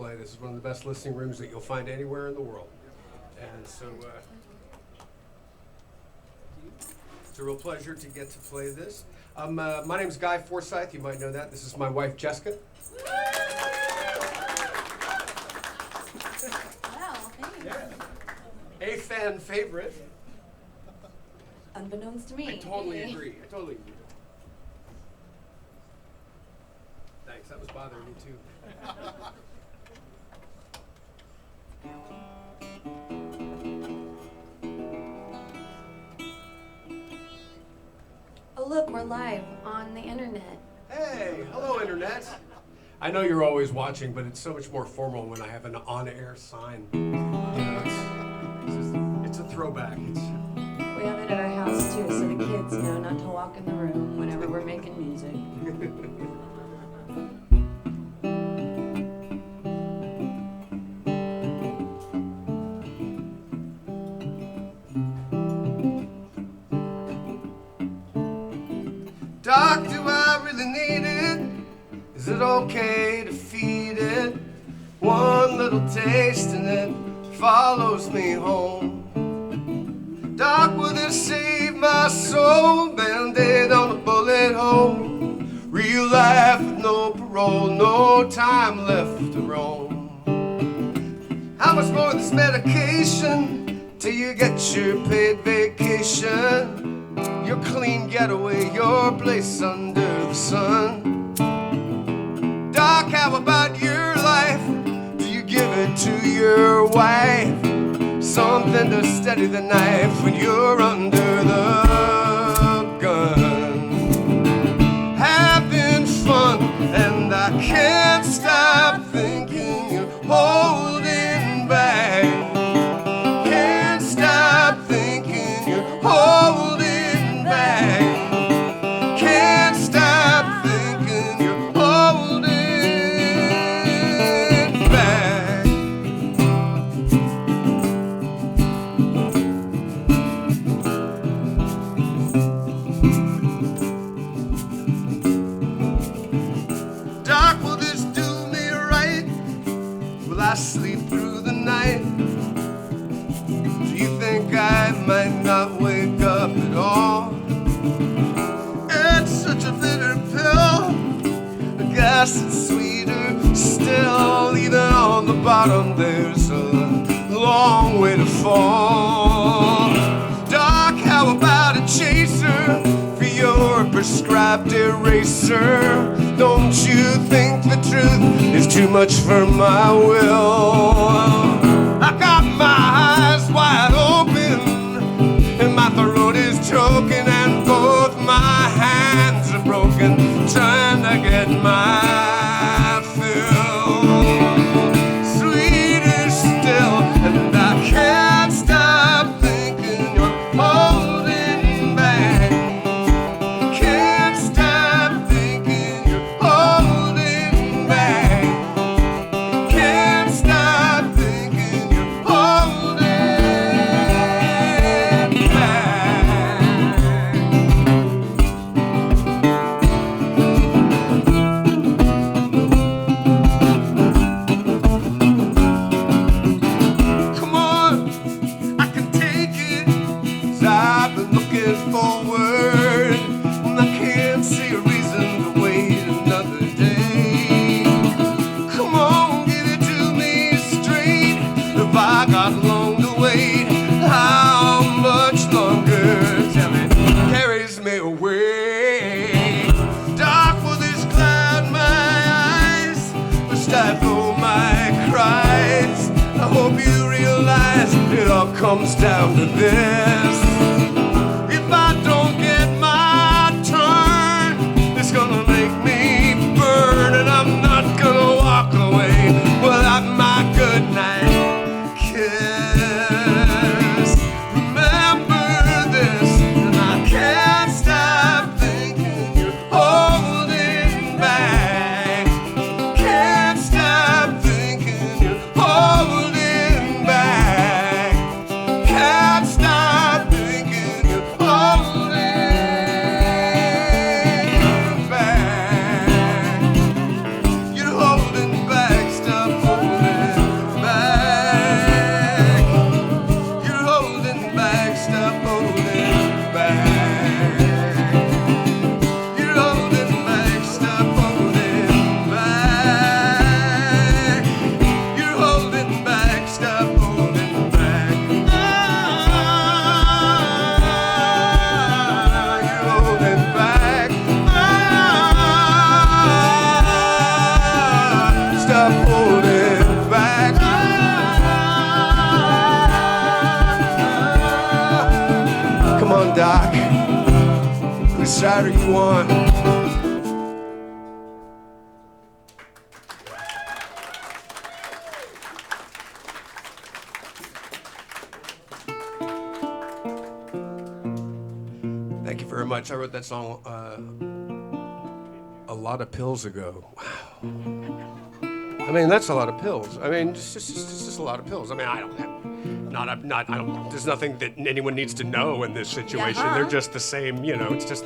play. This is one of the best listening rooms that you'll find anywhere in the world. And so it's a real pleasure to get to play this. My name is Guy Forsyth. You might know that. This is my wife, Jeska. Wow, thanks. Yeah. A fan favorite. Unbeknownst to me. I totally agree. Thanks. That was bothering me too. Oh, look, we're live on the internet. Hey, hello, Internet. I know you're always watching, but it's so much more formal when I have an on-air sign. You know, it's a throwback. We have it at our house too, so the kids know not to walk in the room whenever we're making music. Doc, do I really need it? Is it okay to feed it? One little taste and it follows me home. Doc, will this save my soul? Band-aid on a bullet hole. Real life with no parole, no time left to roam. How much more of this medication till you get your paid vacation? Your clean getaway, your place under the sun. Doc, how about your life? Do you give it to your wife? Something to steady the knife when you're under the gun. Having fun, and I can't stop thinking you're holding back. Can't stop thinking you're holding back. Can't stop thinking you're holding back. Doc, will this do me right? Will I sleep through the night? Do you think I might not wake up at all? It's such a bitter pill. I guess it's sweeter still. Even on the bottom there's a long way to fall. Doc, how about a chaser for your prescribed eraser? Don't you think the truth is too much for my will? I got my eyes wide open and my throat is choking and both my hands are broken trying to get my fill. Sweeter still, and I can't stop thinking you're holding back. Can't stop thinking you're holding back. Can't stop thinking you're holding come on, I can take it, 'cause I've been looking forward, and I can't see a reason to wait another day. Come on, give it to me straight. If I got long to wait, how much longer till it carries me away? Dark will this cloud my eyes, or stifle my cries? I hope you realize it all comes down to this. If I don't get my turn, it's gonna make me burn, and I'm not gonna walk away without my good night kiss. Remember this, and I can't stop thinking you're holding back. Can't stop thinking you're holding back. Can't stop thinking you're holding back. You're holding back, stop holding on, Doc. Whose side are you on? Thank you very much. I wrote that song a lot of pills ago. Wow. I mean, that's a lot of pills. I mean, it's just a lot of pills. I mean, there's nothing that anyone needs to know in this situation. Uh-huh. They're just the same, you know, it's just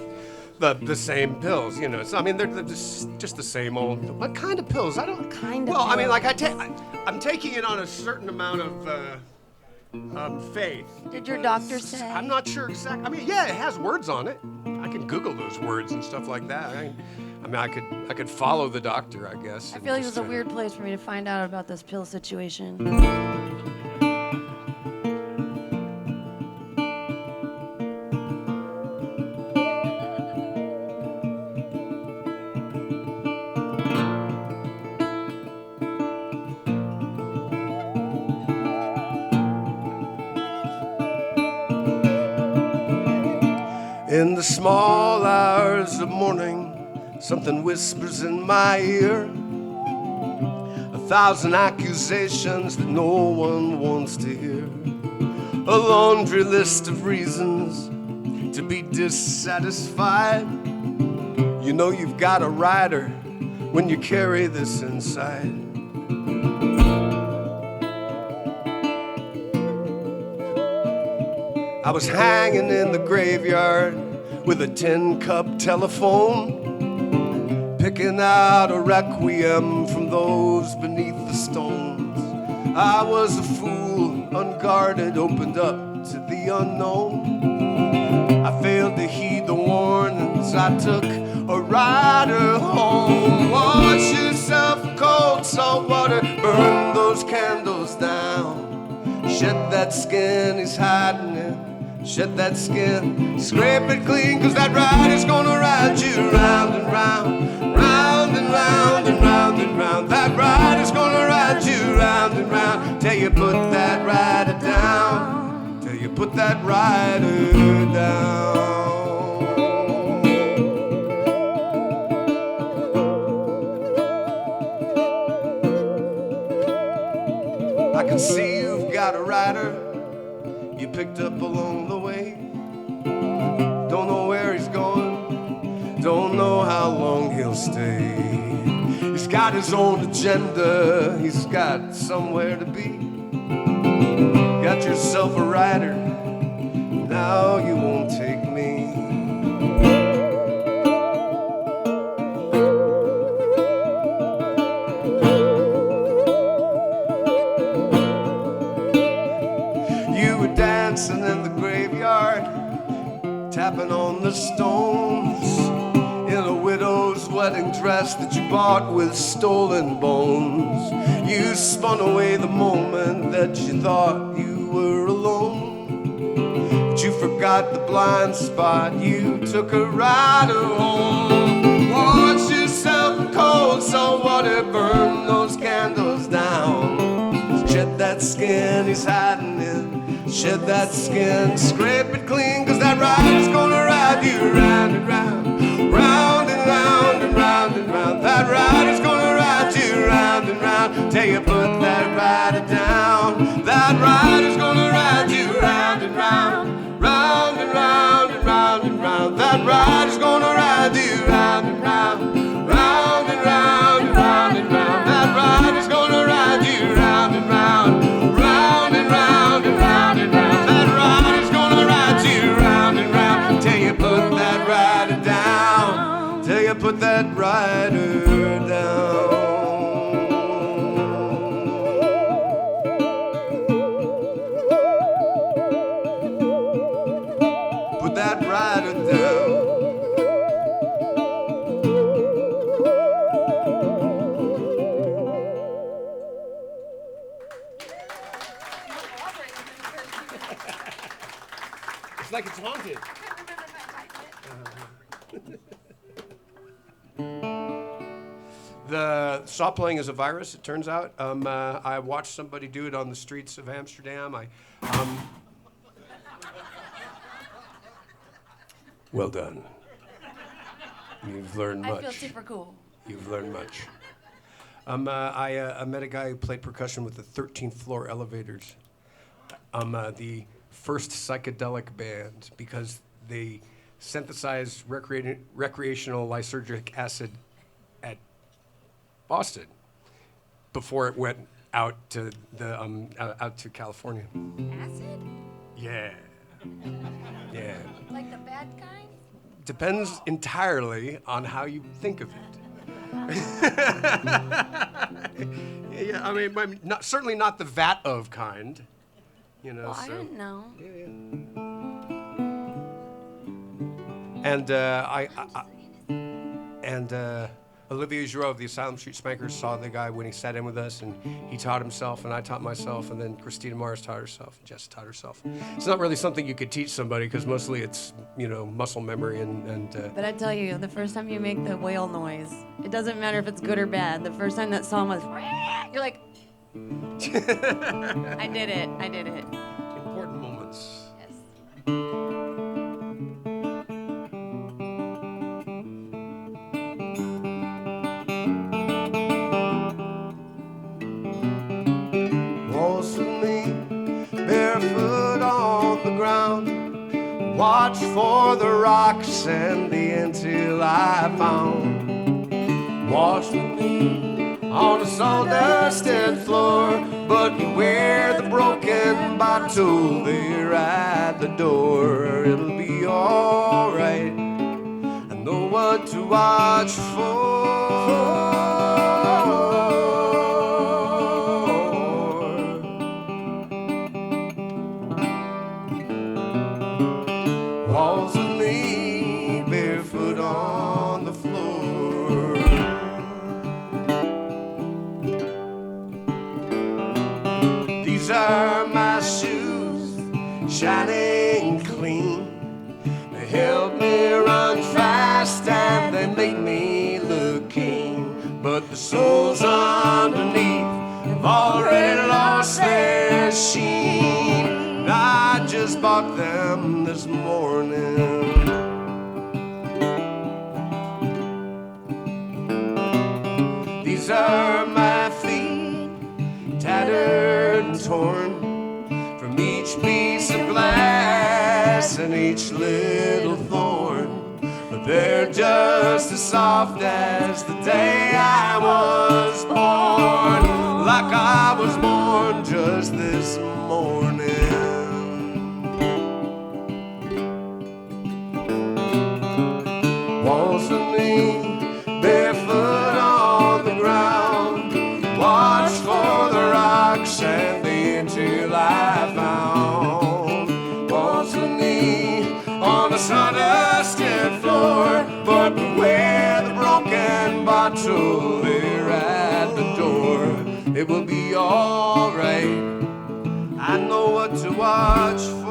the same pills, you know. So, I mean, they're just the same old, what kind of pills? I don't, Kind of well, I mean, pills. like, I'm taking it on a certain amount of faith. Did your doctor say? I'm not sure exactly. I mean, yeah, it has words on it. I can Google those words and stuff like that. I mean, I could follow the doctor, I guess. I feel like it was a weird place for me to find out about this pill situation. In the small hours of morning, something whispers in my ear, 1,000 accusations that no one wants to hear, a laundry list of reasons to be dissatisfied. You know you've got a rider when you carry this inside. I was hanging in the graveyard with a 10-cup telephone, picking out a requiem from those beneath the stones. I was a fool, unguarded, opened up to the unknown. I failed to heed the warnings, I took a rider home. Wash yourself in cold salt water, burn those candles down. Shed that skin he's hiding in. Shed that skin, scrape it clean, 'cause that rider's gonna ride you round and round, round and round and round and round. That rider's gonna ride you round and round, till you put that rider down, till you put that rider down. I can see you've got a rider you picked up along the way. Don't know where he's going, don't know how long he'll stay. He's got his own agenda, he's got somewhere to be. Got yourself a rider, now you won't take me. Dancing in the graveyard, tapping on the stones, in a widow's wedding dress that you bought with stolen bones. You spun away the moment that you thought you were alone, but you forgot the blind spot, you took a rider home. Wash yourself in cold salt water, burn those candles down. Shed that skin he's hiding in. Shed that skin, scrape it clean, 'cause that rider's gonna ride you round and round, round and round and round and round. That rider's gonna ride you round and round, till you put that rider down. That rider's gonna ride you round and round, round and round and round and round. That rider's gonna ride you round and round, round and round and round and round. That rider's gonna ride you round and round, round and round and round and round. That rider's gonna ride you round and round, till you put that rider down, till you put that rider down. Put that rider down. It's like it's haunted. The saw playing is a virus, it turns out. I watched somebody do it on the streets of Amsterdam. Well done. You've learned much. I feel super cool. You've learned much. I met a guy who played percussion with the 13th floor elevators. The first psychedelic band because they synthesized recreational lysergic acid at Boston before it went out to out to California. Acid? Yeah. Yeah. Like the bad kind? Depends entirely on how you think of it. Yeah, I mean, certainly not the vat of kind. You know. Well, so. I didn't know. And Olivier Giroux of the Asylum Street Spankers saw the guy when he sat in with us, and he taught himself, and I taught myself, and then Christina Mars taught herself, and Jess taught herself. It's not really something you could teach somebody because mostly it's, muscle memory and. But I tell you, the first time you make the whale noise, it doesn't matter if it's good or bad. The first time that song was, you're like, I did it. Important moments. Yes. Waltz with me, barefoot on the ground. Watch for the rocks and the until I found. Waltz with me on a sawdusted floor, but beware the broken bottle there at the door. It'll be alright. I know what to watch for. Waltz with me, barefoot on the floor. These are my shoes, shining clean. They help me run fast and they make me look keen. But the soles underneath have already lost their sheen. I just bought them this morning. These are my feet, tattered and torn from each piece of glass and each little thorn. But they're just as soft as the day I was born, like I was born just this morning. Waltz with me, barefoot on the ground. Watch for the rocks and the until I found. Waltz with me on the sawdusted floor, but beware the broken bottle there at the door. It will be alright. I know what to watch for.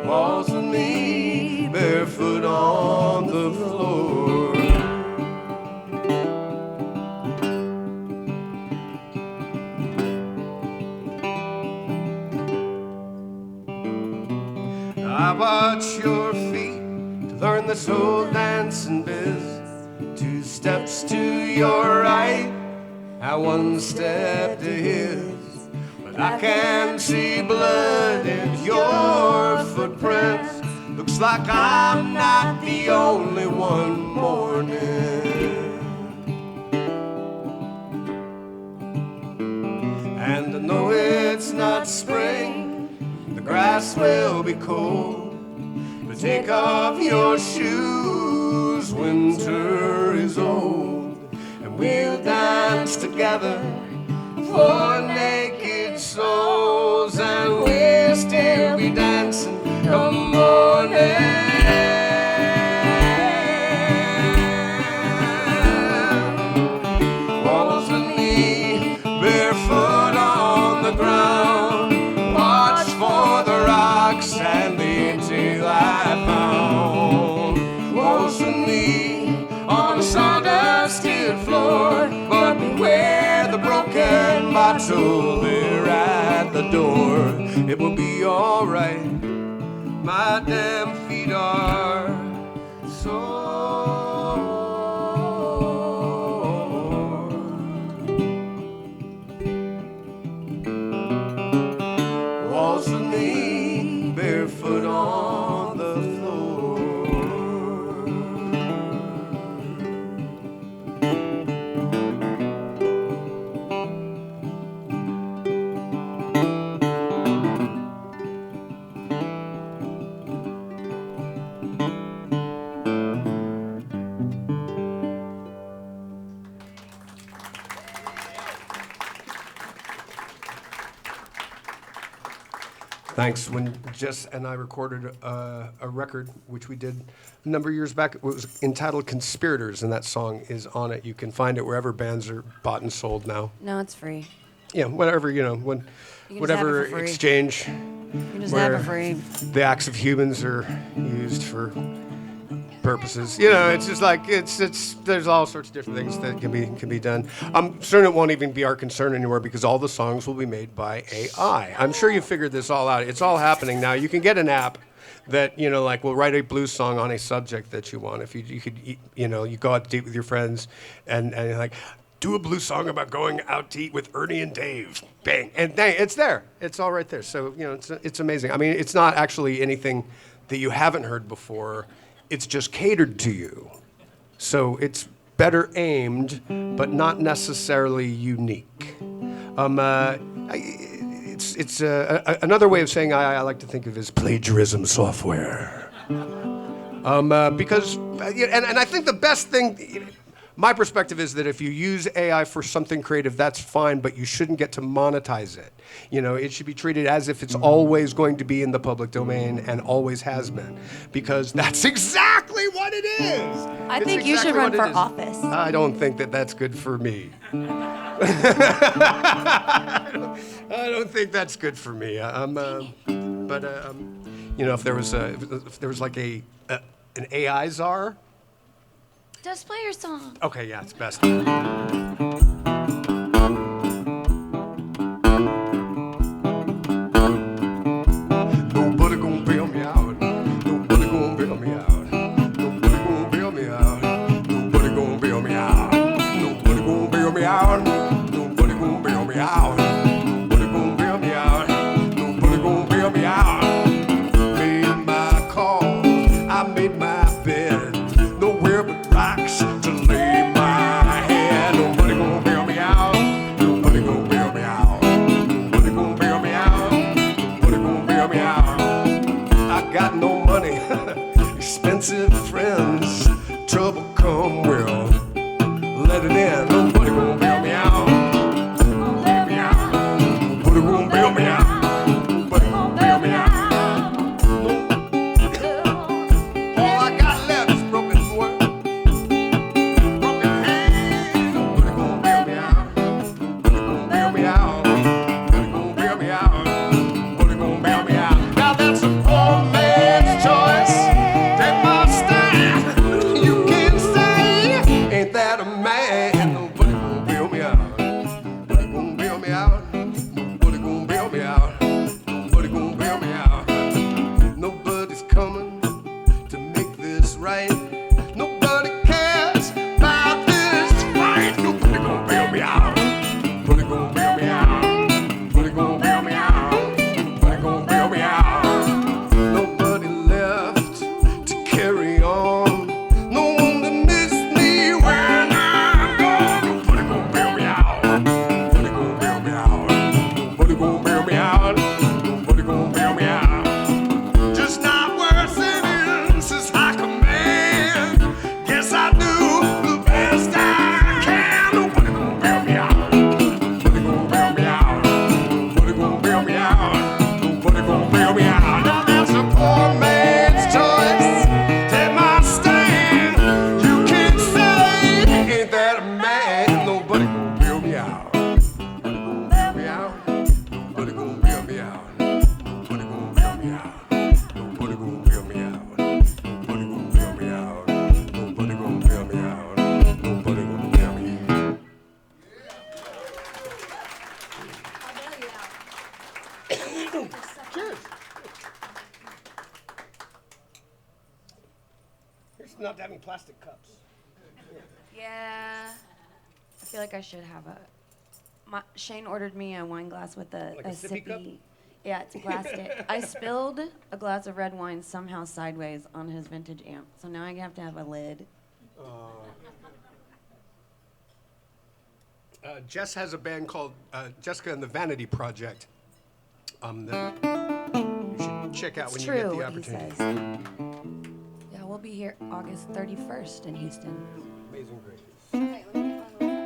Waltz with me, barefoot on the floor. I watch your feet to learn this whole dancing biz. 2 steps to your right, and 1 step to his. But I can see blood in your footprints. Looks like I'm not the only one mourning. And I know it's not spring, the grass will be cold. But take off your shoes, winter is old. And we'll dance together for naked souls. And we'll still be dancing come morning. Waltz with me, barefoot on the ground. Watch for the rocks and the until I found. Waltz with me on a sawdusted floor, but beware it will be alright. My damn feet are sore. Waltz with me, barefoot on the floor. Thanks. When Jess and I recorded a record, which we did a number of years back, it was entitled Conspirators, and that song is on it. You can find it wherever bands are bought and sold now. No, it's free. Yeah, whatever, when, whatever exchange You can just where have it free. the acts of humans are used for purposes. It's just like there's all sorts of different things that can be done. I'm certain it won't even be our concern anymore because all the songs will be made by AI. I'm sure you figured this all out. It's all happening now. You can get an app that will write a blues song on a subject that you want. If you could you go out to eat with your friends and you're like, do a blues song about going out to eat with Ernie and Dave. Bang, and dang, it's there. It's all right there. So it's amazing. I mean, it's not actually anything that you haven't heard before. It's just catered to you. So it's better aimed, but not necessarily unique. It's another way of saying I like to think of as plagiarism software. Because, and I think the best thing, my perspective is that if you use AI for something creative, that's fine, but you shouldn't get to monetize it. It should be treated as if it's always going to be in the public domain and always has been, because that's exactly what it is. I think you should run for office. I don't think that that's good for me. I don't think that's good for me. If there was like an AI czar. Just play your song. Okay, yeah, it's best. Nobody gonna bail me out. Nobody gonna bail me out. Nobody gonna bail me out. Nobody gonna bail me out. Nobody gonna bail me out. Nobody gonna bail me out. Nobody gonna bail me out. Nobody gonna bail me out. Made my call. I made my bed. Nowhere but rocks to lay my head. Nobody gonna bail me out. Nobody gonna bail me out. Nobody gonna bail me out. Nobody gonna bail me out. I got no money, expensive friends. Trouble come, well, let it in. Nobody gonna bail me out. Bail me out. Nobody gonna bail me out. Nobody gonna bail me out. All I got left is broken work. Broken hands. Nobody gonna bail me out. Nobody gonna bail me out. Nobody gonna bail me out. Nobody gonna bail me out. Now that's a poor man's choice. Take my stand. You can say, ain't that a man? Nobody gonna bail me out. Nobody gonna bail me out. Nobody gonna bail me out. Nobody gonna bail me out. Nobody's coming to make this right. Nobody cares about this fight. Nobody gonna bail me out. Nobody gonna bail me out. Nobody gonna bail me out. Nobody gonna bail me out. Nobody left to carry on. No one to miss me when I'm gone. Nobody gonna bail me out. Nobody gonna bail me out. Nobody gonna bail me out. Nobody gonna bail me out. Just not worth it. This is like a man. It's not having plastic cups. Yeah. I feel like I should have a. Shane ordered me a wine glass with a sippy cup? Yeah, it's plastic. I spilled a glass of red wine somehow sideways on his vintage amp, so now I have to have a lid. Jess has a band called Jeska and the Vanity Project that you should check out when you get the opportunity. He says. Yeah, we'll be here August 31st in Houston. Amazing Grace. All right, let me get one more.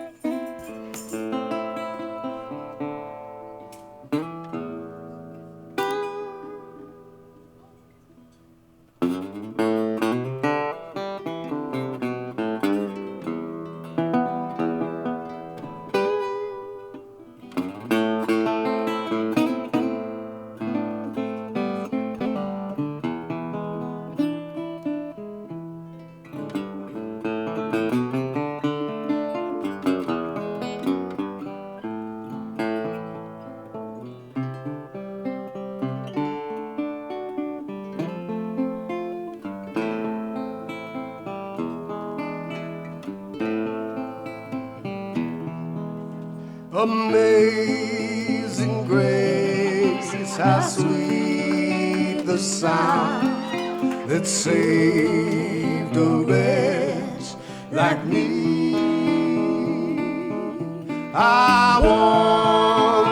Amazing grace is how sweet the sound that saved a wretch like me. I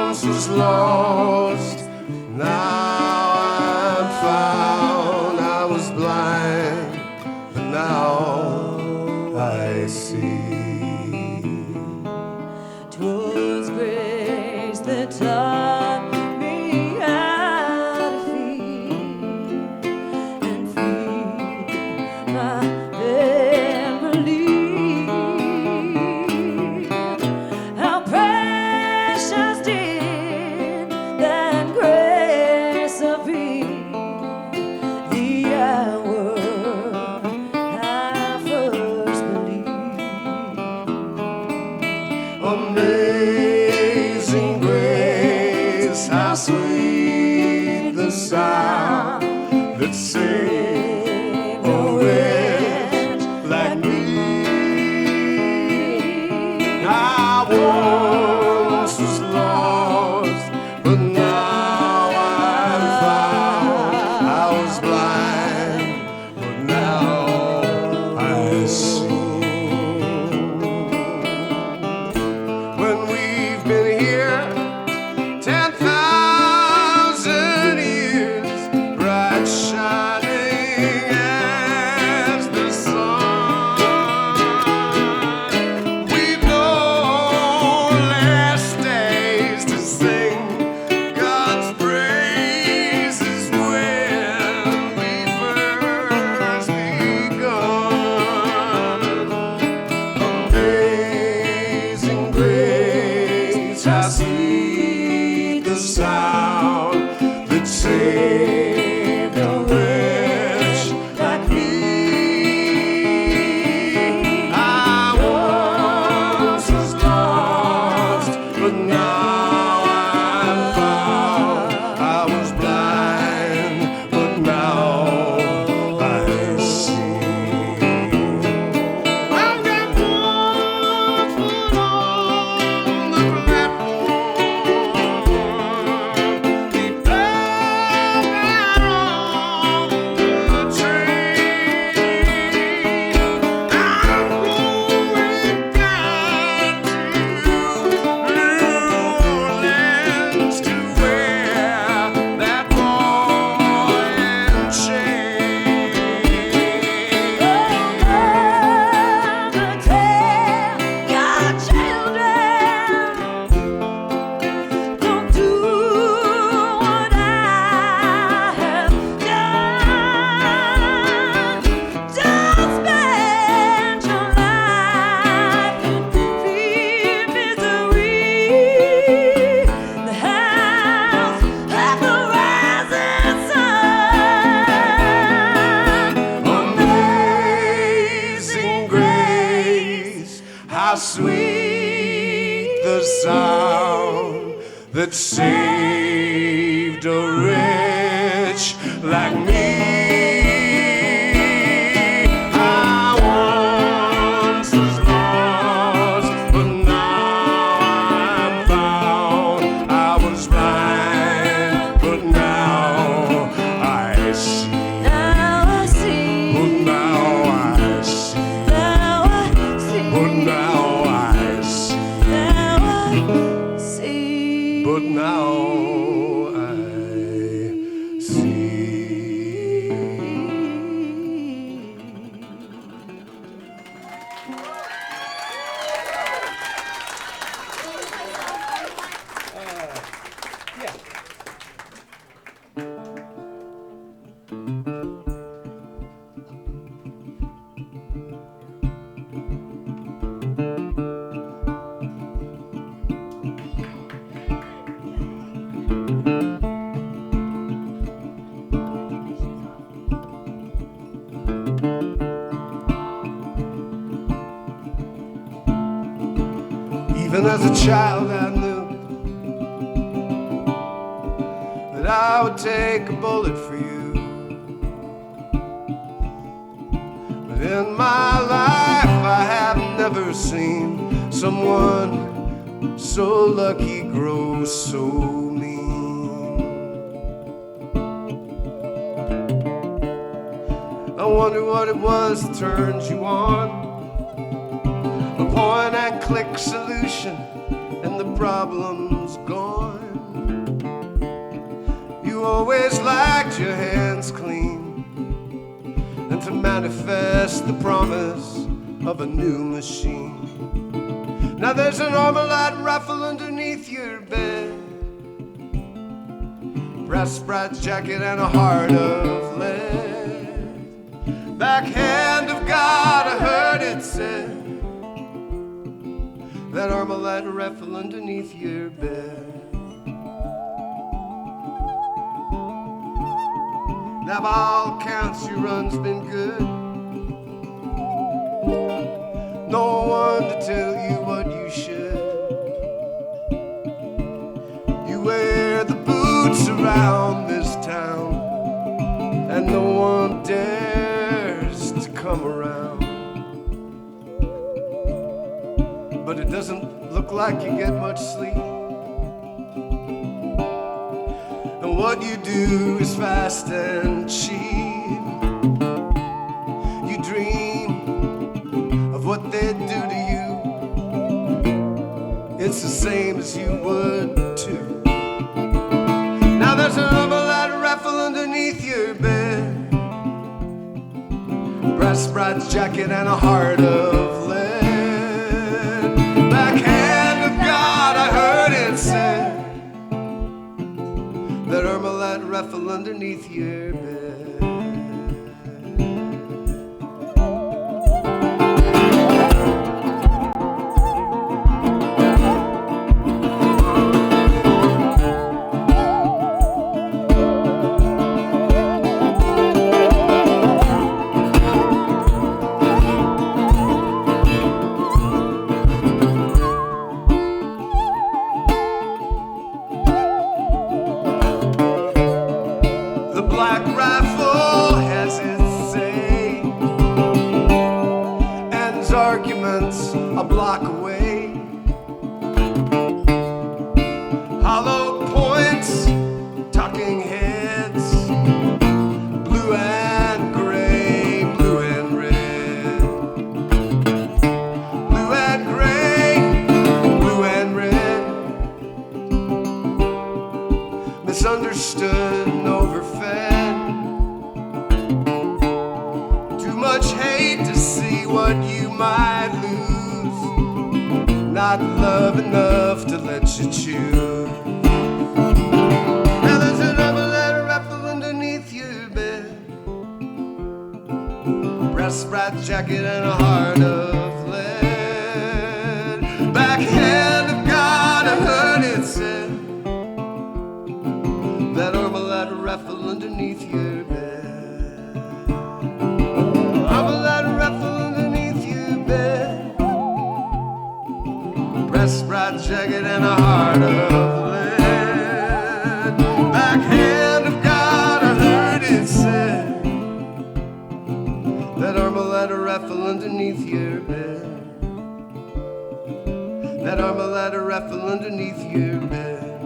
once was lost, now I'm found. I was blind, but now I see. 'Twas grace that taught me how to feel and free my memory. How precious did that grace appear the hour I first believed. Amazing grace, how sweet the sound that saved a wretch like me. I once was lost, but now I'm found. I was blind, but now I see. When we've been here 10,000 years, bright shining as the sun. We've no last days to sing God's praises when we first begun. Amazing grace, how sweet the sound that saved a wretch like me. I once was lost, but now I'm found. I was blind, but now I see. I've got one foot on the platform, deep down on the train. I'm going back to New Orleans to wear that ball and chain. Mother, tell your children, don't do what I have done. Don't spend your life in fear, misery. The house of the rising sun. Amazing grace, how sweet the sound that saved a wretch like me. I And as a child I knew that I would take a bullet for you. But in my life I have never seen someone so lucky grow so mean. I wonder what it was that turned you on. A point and click solution and the problem's gone. You always liked your hands clean and to manifest the promise of a new machine. Now there's an Armalite rifle underneath your bed, brass bright jacket and a heart of lead. Backhand of God, I heard it said, that Armalite rifle underneath your bed. Now by all counts your run's been good. No one to tell you what you should. You wear the boots around this town, and no one dares to come around. But it doesn't look like you get much sleep. And what you do is fast and cheap. You dream of what they'd do to you. It's the same as you would too. Now there's an Armalite rifle underneath your bed, brass bright jacket and a heart of lead. Backhand of God, I heard it said, that Armalite rifle underneath your bed. A block away, hollow points, talking heads, blue and gray, blue and red, blue and gray, blue and red, misunderstood and overfed, too much hate to see what you might lose. Not love enough to let you choose. Now there's an Armalite rifle underneath your bed, brass bright jacket and a heart of lead. Backhand of God, I heard it said, that Armalite rifle underneath your bed. Armalite rifle underneath your bed, brass bright jacket and a heart of lead. Backhand of God, I heard it said, that Armalite rifle underneath your bed, that Armalite rifle underneath your bed,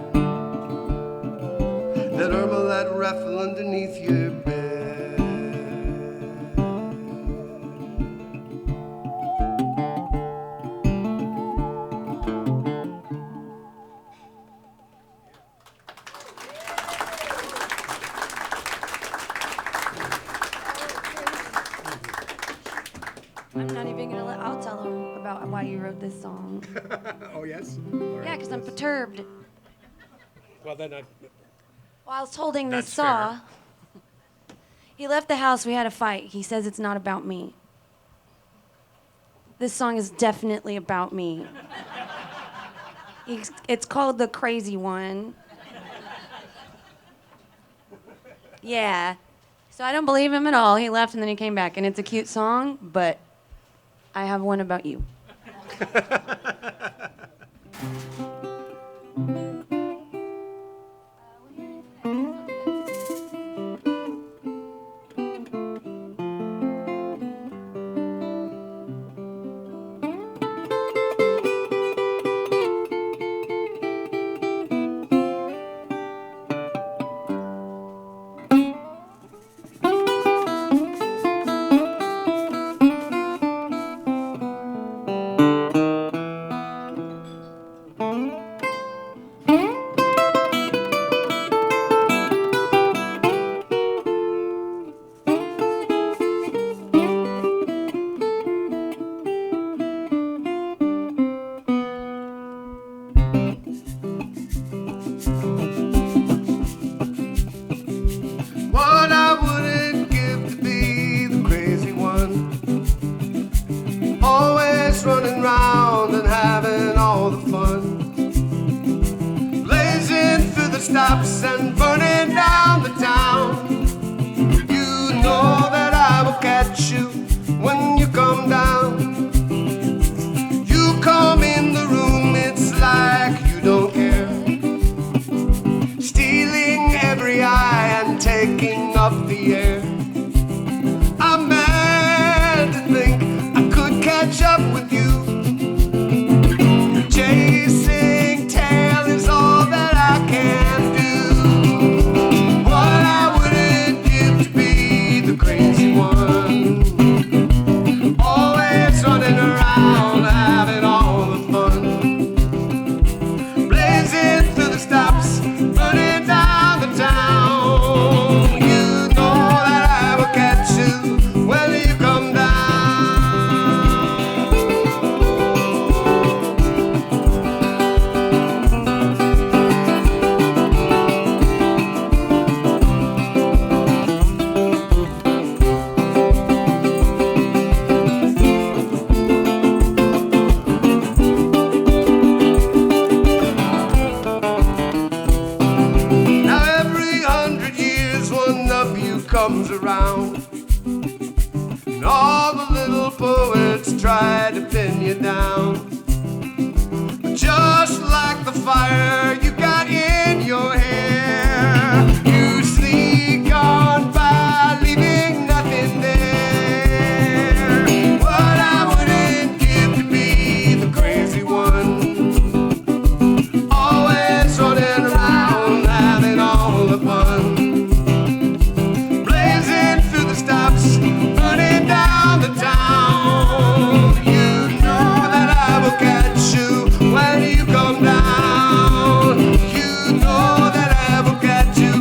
that Armalite rifle underneath your bed. I'm not even gonna let. I'll tell him about why you wrote this song. Oh, yes? Yeah, because I'm perturbed. Well, then I... While I was holding this That's saw, fair. he left the house. We had a fight. He says it's not about me. This song is definitely about me. It's called The Crazy One. Yeah. So I don't believe him at all. He left and then he came back. And it's a cute song, but I have one about you. What I wouldn't give to be the crazy one, always running round and having all the fun, blazing through the stops and burning down the town. You know that I will catch you when you come down. You come in the room, it's like you don't care, stealing every eye and taking up the air. I'm mad to think I could catch up with you. Your chasing tail is all that I can do. What I wouldn't give to be the crazy one, always running around having all the fun, blazing through the stops, burning down the town. You know that I will catch you when you come down. Now every 100 years one of you comes around, and all the little poets try to pin you down. But just like the fire you got in your hair, you sneak on by, leaving nothing there. What I wouldn't give to be the crazy one, always running around having all the fun, blazing through the stops, burning down the town. You know that I will catch you when you come down. You know that I will catch you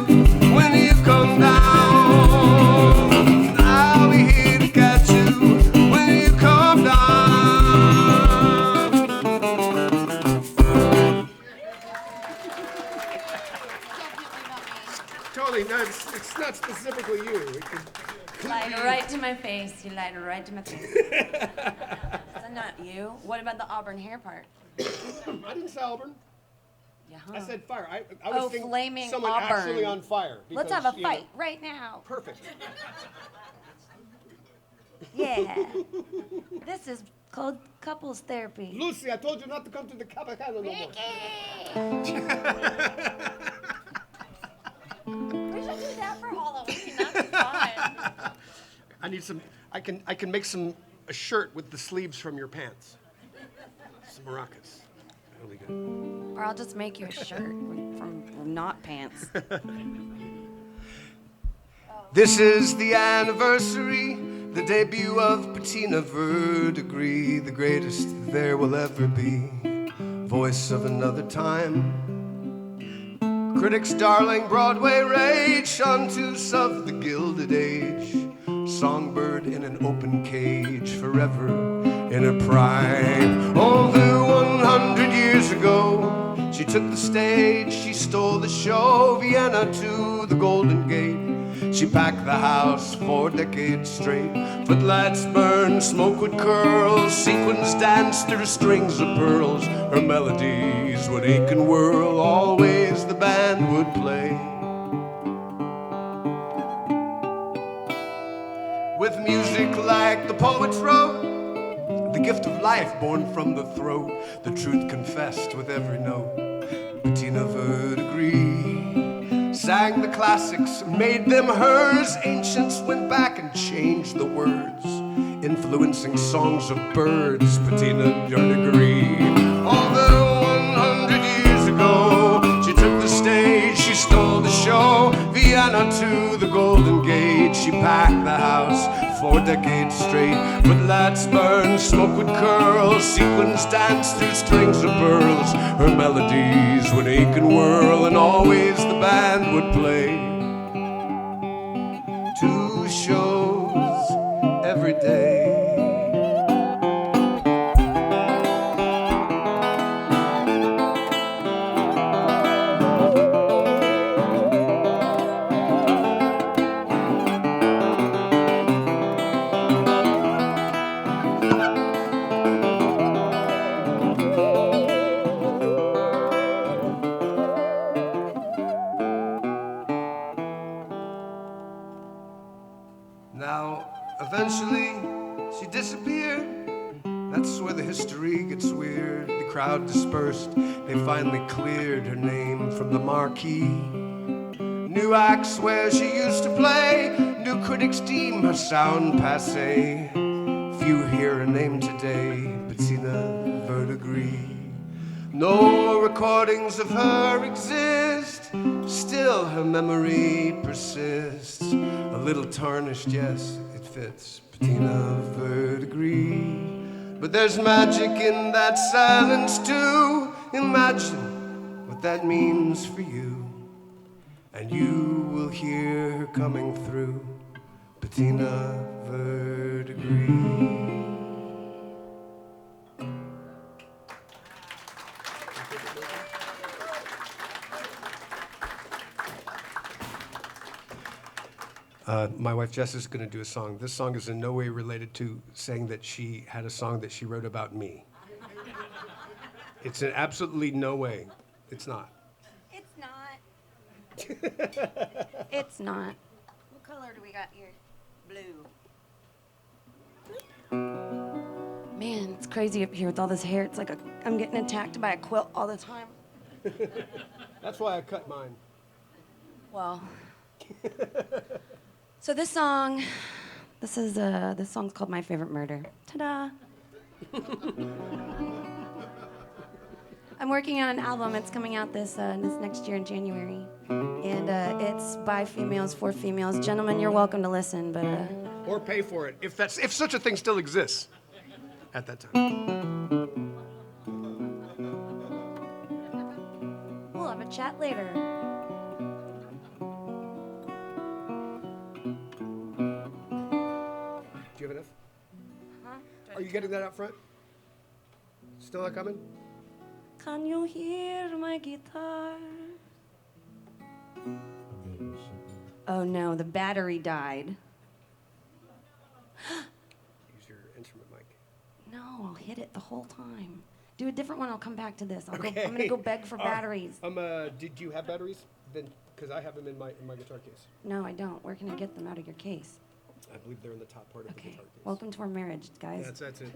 when you come down. I'll be here to catch you when you come down. Totally, no, it's not specifically you. It could, Lied right to my face. You lied right to my face. That's not you. What about the auburn hair part? I didn't say Auburn. Yeah. I said fire. I was Oh, thinking flaming someone Auburn. actually on fire. Let's because, have a you know, fight right now. Perfect. Yeah. This is called couples therapy. Lucy, I told you not to come to the Capacano no more. We should do that for Halloween. That'd be fun. I need some. I can make a shirt with the sleeves from your pants. Some maracas. Really good. Or I'll just make you a shirt from not pants. This is the anniversary, the debut of Bettina Verdigris, the greatest there will ever be. Voice of another time. Critics' darling Broadway rage, chanteuse of the Gilded Age. Songbird in an open cage, forever in her prime. Over 100 years ago, she took the stage, she stole the show, Vienna to the Golden Gate. She packed the house 4 decades straight. Footlights burn, smoke would curl, sequins danced through strings of pearls. Her melodies would ache and whirl, always the band would play. With music like the poets wrote, the gift of life born from the throat, the truth confessed with every note. Bettina Verdigris sang the classics, made them hers. Ancients went back and changed the words, influencing songs of birds. Bettina Verdigris. Although 100 years ago she took the stage, she stole the show. Vienna to the Golden Gate, she packed the house 4 decades straight. But lights burn, smoke would curl, sequins dance through strings of pearls. Her melodies would ache and whirl, and always the band would play 2 shows every day. Now, eventually, she disappeared. That's where the history gets weird. The crowd dispersed. They finally cleared her name from the marquee. New acts where she used to play. New critics deem her sound passé. Few hear her name today, Bettina Verdigris. No recordings of her exist. Still her memory persists. A little tarnished, yes, it fits. Bettina Verdigris. But there's magic in that silence too. Imagine what that means for you, and you will hear her coming through. Bettina Verdigris. My wife Jess is going to do a song. This song is in no way related to saying that she had a song that she wrote about me. It's in absolutely no way. It's not. It's not. It's not. What color do we got here? Blue. Man, it's crazy up here with all this hair. It's like I'm getting attacked by a quilt all the time. That's why I cut mine. Well. So this song's called My Favorite Murder. Ta-da! I'm working on an album. It's coming out this next year in January, and it's by females for females. Gentlemen, you're welcome to listen, but Or pay for it, if such a thing still exists at that time. we'll have a chat later. Do you have enough? Huh? Are you getting that out front? Still not coming? Can you hear my guitar? Oh no, the battery died. Use your instrument mic. No, I'll hit it the whole time. Do a different one. I'll come back to this. I'm Okay. gonna go beg for All right. batteries. Did you have batteries? Then, because I have them in my guitar case. No, I don't. Where can I get them out of your case? I believe they're in the top part of the Okay. guitar case. Welcome to our marriage, guys. That's it.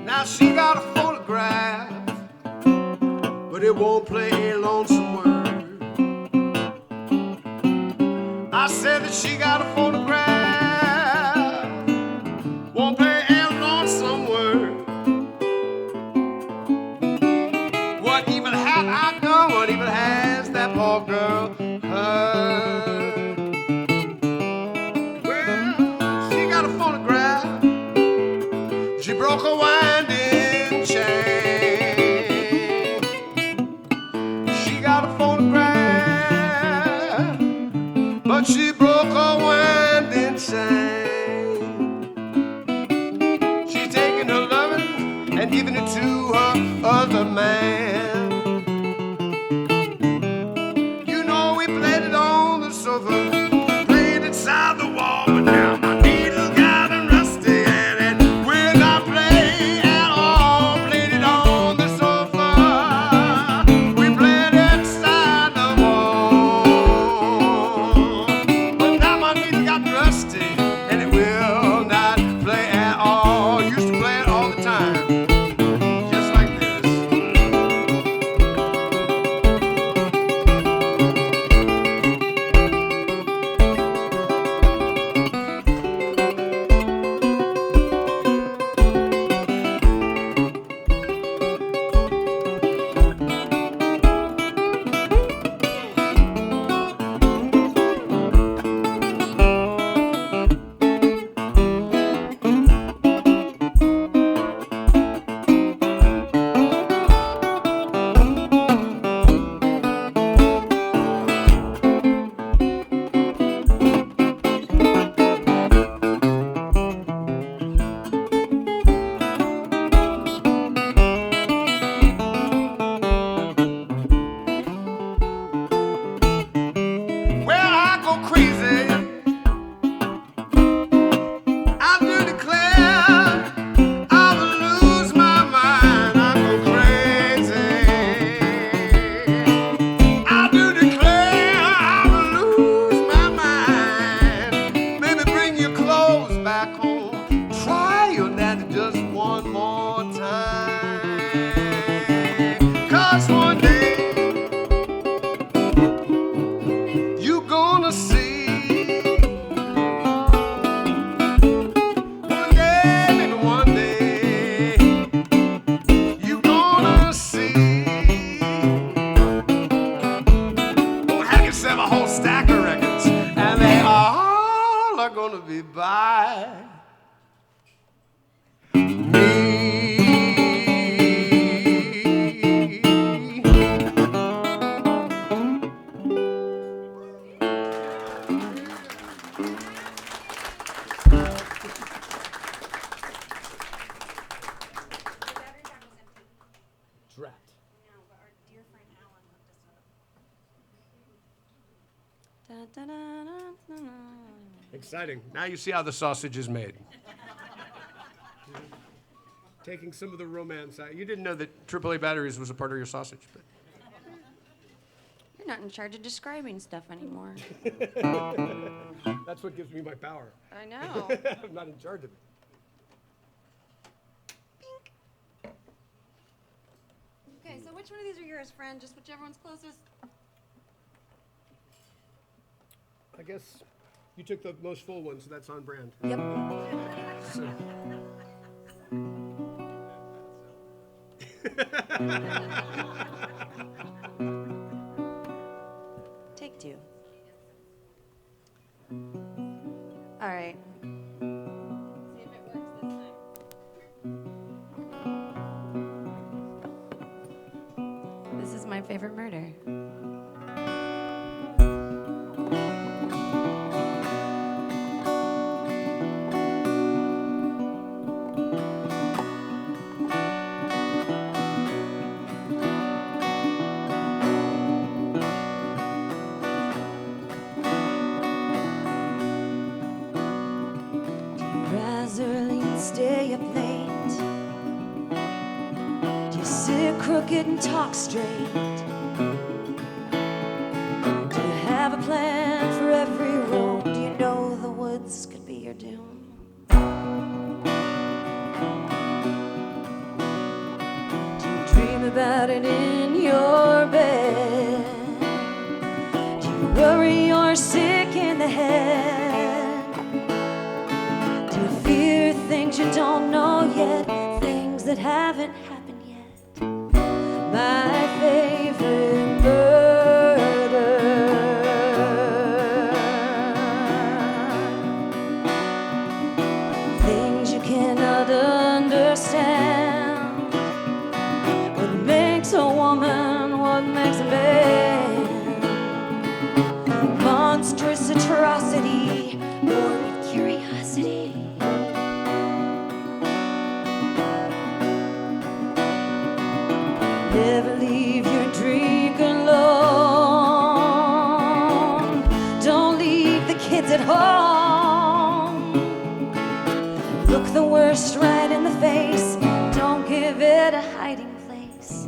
Now she got a photograph, but it won't play a lonesome word. I said that she got a photograph, won't play a lonesome word. What evil have I done? What evil has that poor girl heard? Well, she got a photograph. She broke a winding chain. a winding chain. She's taking her loving and giving it to her other man. You know we played it on the sofa, played it side the wall, but now my needle's gotten rusty and it will not play at all. Played it on the sofa, we played it side the wall, but now my needle got rusty and it will not play at all. Used to play it all the time, just like this. Well, I go crazy. I do declare I will lose my mind. I go crazy. I do declare I will lose my mind. Baby, bring your clothes back home. Try your daddy just one more time. 'Cause one day you gonna see. One day, maybe one day, you gonna see. Gonna have yourself a whole stack of records, and they all are gonna be by me. Drat. Da, da, da, da, da, da. Exciting. Now you see how the sausage is made. Taking some of the romance out. You didn't know that AAA batteries was a part of your sausage, but You're not in charge of describing stuff anymore. that's what gives me my power. I know. I'm not in charge of it. Okay, so which one of these are yours, friend? Just whichever one's closest. I guess you took the most full one, so that's on brand. Yep. So. Take two. All right. See if it works this time. This is my favorite murder. Rise early and stay up late. Do you sit crooked and talk straight? Do you have a plan for every road? Do you know the woods could be your doom? Do you dream about it in your bed? Do you worry you're sick in the head? Things you don't know yet, things that haven't happened yet. My favorite murder. Things you cannot understand. What makes a woman, what makes a man. Monstrous atrocities kids at home. Look the worst right in the face, don't give it a hiding place.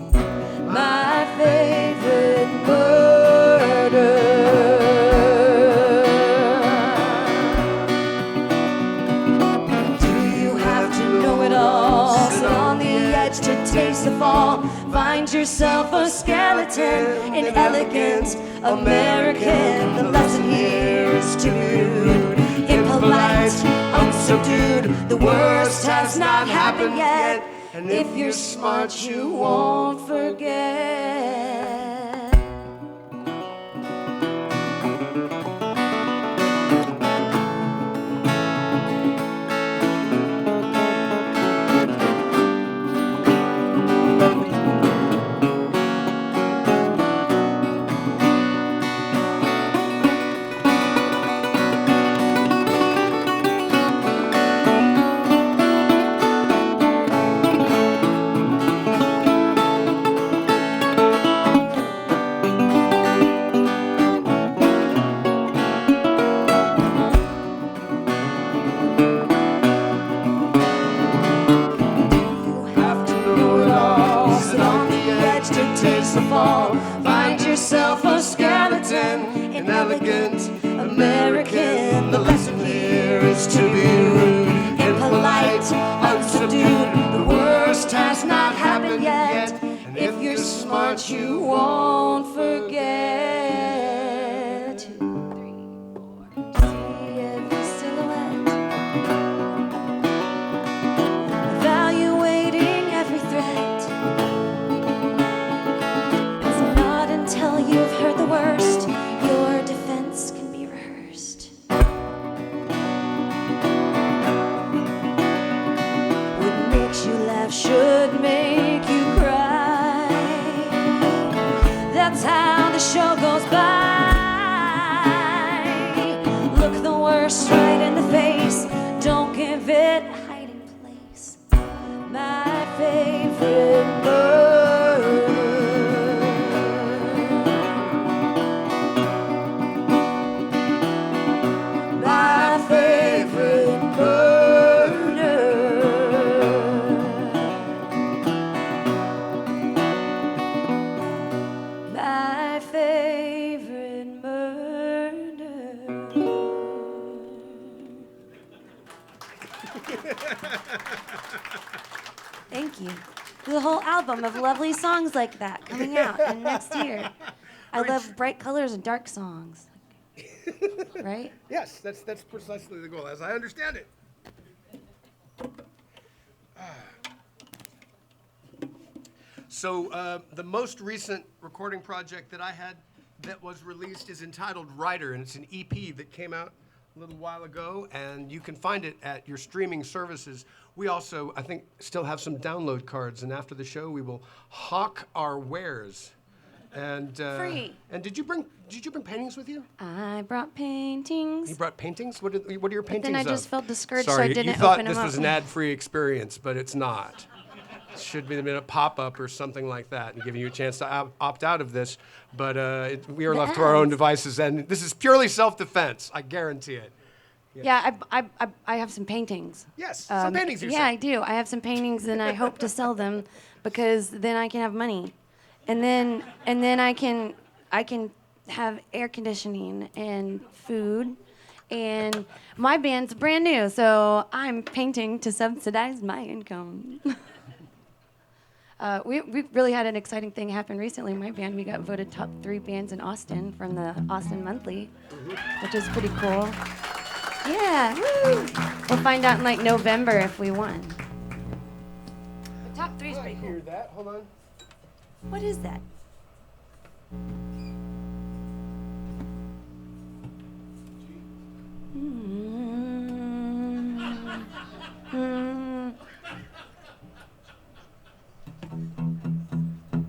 My favorite murder. Do you have to know it all? Sit on the edge to taste the fall. Find yourself a skeleton, inelegant American. The lesson here is to be rude, impolite, unsubdued. The worst has not happened yet, and if you're smart, you won't forget. Find yourself a skeleton, inelegant American. The lesson here is to be rude, impolite, unsubdued. The worst has not happened yet, and if you're smart, you won't forget. 2, 3, 4. See every silhouette, evaluating every threat. Until you've heard the worst, your defense can be rehearsed. What makes you laugh should make you cry. That's how the show goes by. Look the worst right in the face, don't give it a hiding place. My favorite murder. Thank you. There's a whole album of lovely songs like that coming out and next year. I love bright colors and dark songs. Right? Yes, that's precisely the goal, as I understand it. So the most recent recording project that I had that was released is entitled Rider, and it's an EP that came out a little while ago, and you can find it at your streaming services. We also, I think, still have some download cards, and after the show, we will hawk our wares. And free. And did you bring paintings with you? I brought paintings. You brought paintings? What are your paintings Then I of? just felt discouraged, Sorry, so I didn't you thought open them this up. was an ad-free experience, but it's not. It should be a pop-up or something like that, and giving you a chance to opt out of this. But we are left to our own devices, and this is purely self-defense. I guarantee it. Yeah, I have some paintings. Yes, some paintings you Yeah, said. I do. I have some paintings, and I hope to sell them because then I can have money, and then I can have air conditioning and food, and my band's brand new, so I'm painting to subsidize my income. We really had an exciting thing happen recently. My band, we got voted top 3 bands in Austin from the Austin Monthly, which is pretty cool. Yeah, woo! We'll find out in like November if we won. The top 3 is pretty I cool. hear that. Hold on. What is that?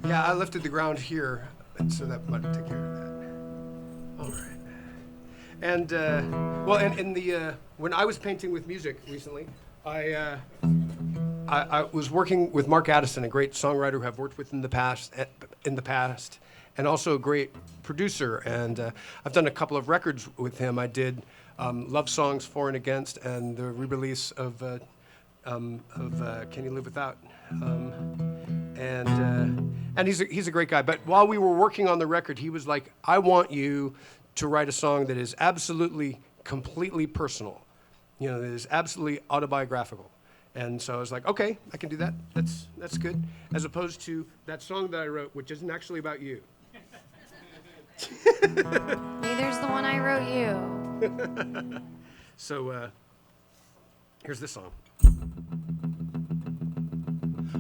Yeah, I lifted the ground here, and so that might take care of that. All right. And when I was painting with music recently, I was working with Mark Addison, a great songwriter who I've worked with in the past, and also a great producer. And I've done a couple of records with him. I did Love Songs For and Against, and the re-release of Can You Live Without? And he's a great guy. But while we were working on the record, he was like, I want you to write a song that is absolutely, completely personal. You know, that is absolutely autobiographical. And so I was like, okay, I can do that. That's good. As opposed to that song that I wrote, which isn't actually about you. Neither's the one I wrote you. So here's this song.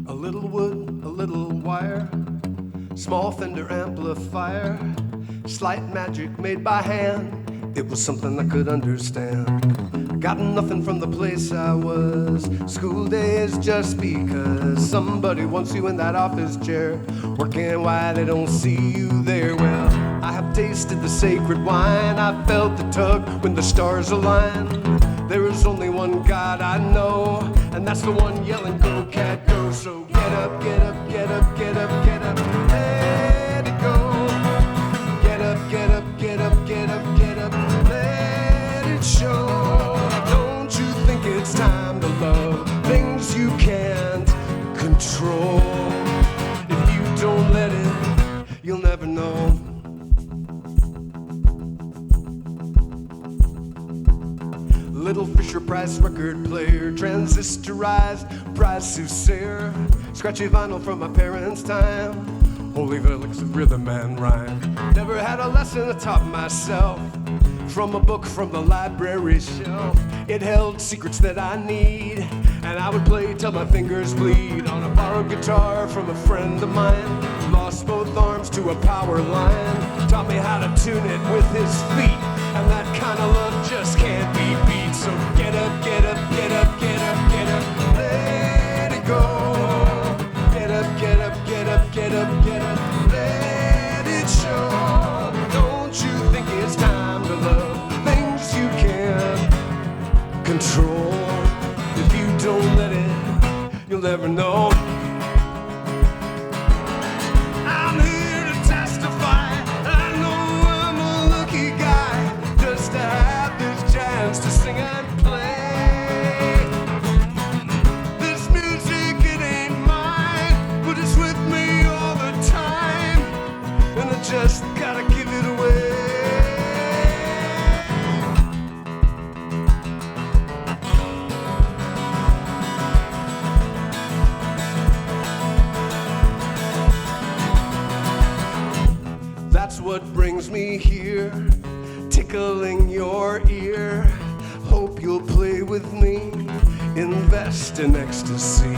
A little wood, a little wire, small Fender amplifier, slight magic made by hand. It was something I could understand. I got nothing from the place I was. School days just because somebody wants you in that office chair, working why they don't see you there. Well, I have tasted the sacred wine. I felt the tug when the stars aligned. There is only one God I know, and that's the one yelling, go cat go. So get up, get up, get up, get up, get up, let it go. Get up, get up, get up, get up, get up, let it show. Don't you think it's time to love things you can't control? If you don't let it, you'll never know. Little Fisher-Price record player, transistorized, prize soothsayer, scratchy vinyl from my parents' time, holy relics of rhythm and rhyme. Never had a lesson taught myself from a book from the library shelf. It held secrets that I need, and I would play till my fingers bleed on a borrowed guitar from a friend of mine. Lost both arms to a power line, taught me how to tune it with his feet, and that kind of love just can't be beat. So get up, get up, get up, get up, get up, let it go. Get up, get up, get up, get up, get up, let it show. Don't you think it's time to love things you can't control? If you don't let it, you'll never know. I'm here to testify. I know I'm a lucky guy just to have this chance to sing and play. This music, it ain't mine, but it's with me all the time, and I just gotta give it away. That's what brings me here, tickling your ear. Hope you'll play with me, invest in ecstasy.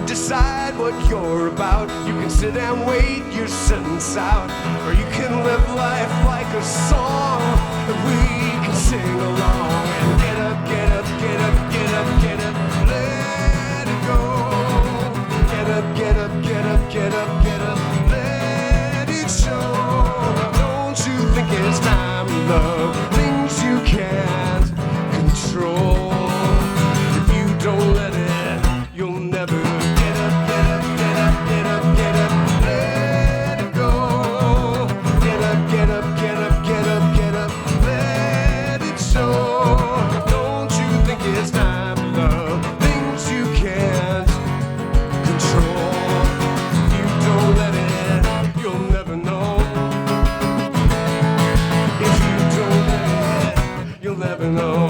Decide what you're about. You can sit and wait your sentence out, or you can live life like a song, and we can sing along. And get up, get up, get up, get up, get up, let it go. Get up, get up, get up, get up, get up, let it show. Don't you think it's time to love things you can't control? If you don't let it, you'll never get up, get up, get up, get up, get up, let it go. Get up, get up, get up, get up, get up, let it show. Don't you think it's time to love things you can't control? If you don't let it, you'll never know. If you don't let it, you'll never know.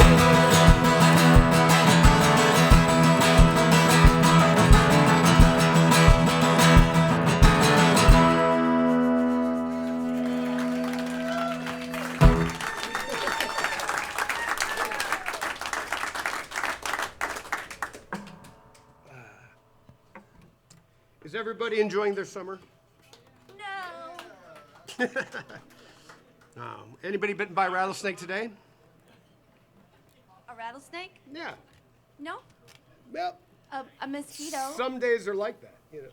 Is everybody enjoying their summer? No. Anybody bitten by a rattlesnake today? A rattlesnake? Yeah. No. Well, A mosquito. some days are like that, you know.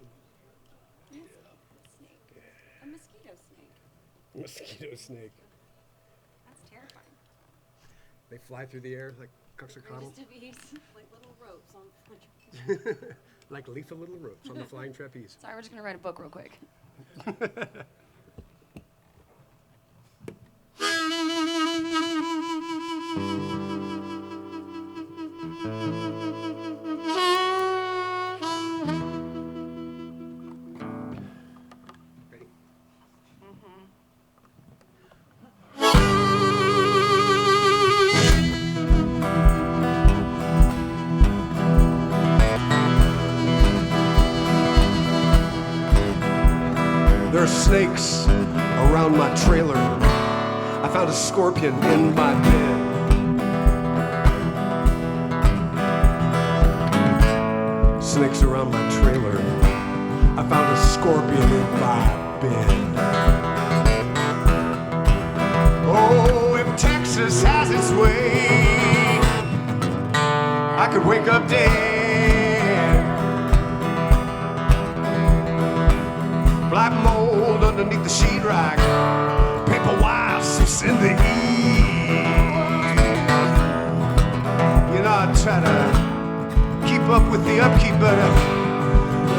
Snake. A mosquito snake. Mosquito snake. That's terrifying. They fly through the air like coxsacotl, Like little ropes on. like lethal little ropes on the flying trapeze. Sorry, we're just gonna write a book real quick. There are snakes around my trailer. I found a scorpion in my bed. Snakes around my trailer. I found a scorpion in my bed. Oh, if Texas has its way, I could wake up dead. Black mold underneath the sheetrock, paper wasps in the east. You know, I try to keep up with the upkeep, but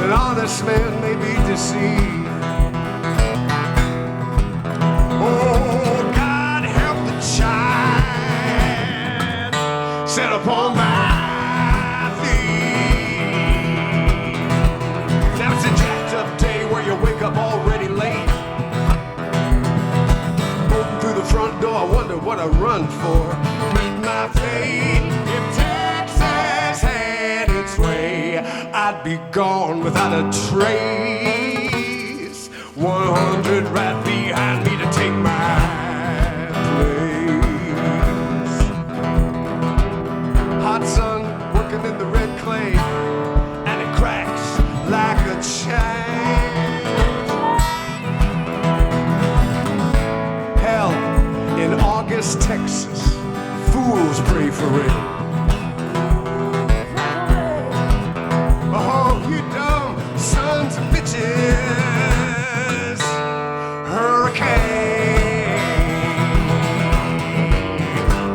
an honest man may be deceived. Oh, God help the child set upon my already late. Open through the front door, I wonder what I run for. Meet my fate. If Texas had its way, I'd be gone without a trace. 100 right behind me to take my place. Hot sun working in the red clay, and it cracks like a chain. In August, Texas, fools pray for rain. Oh, you dumb sons of bitches, hurricane.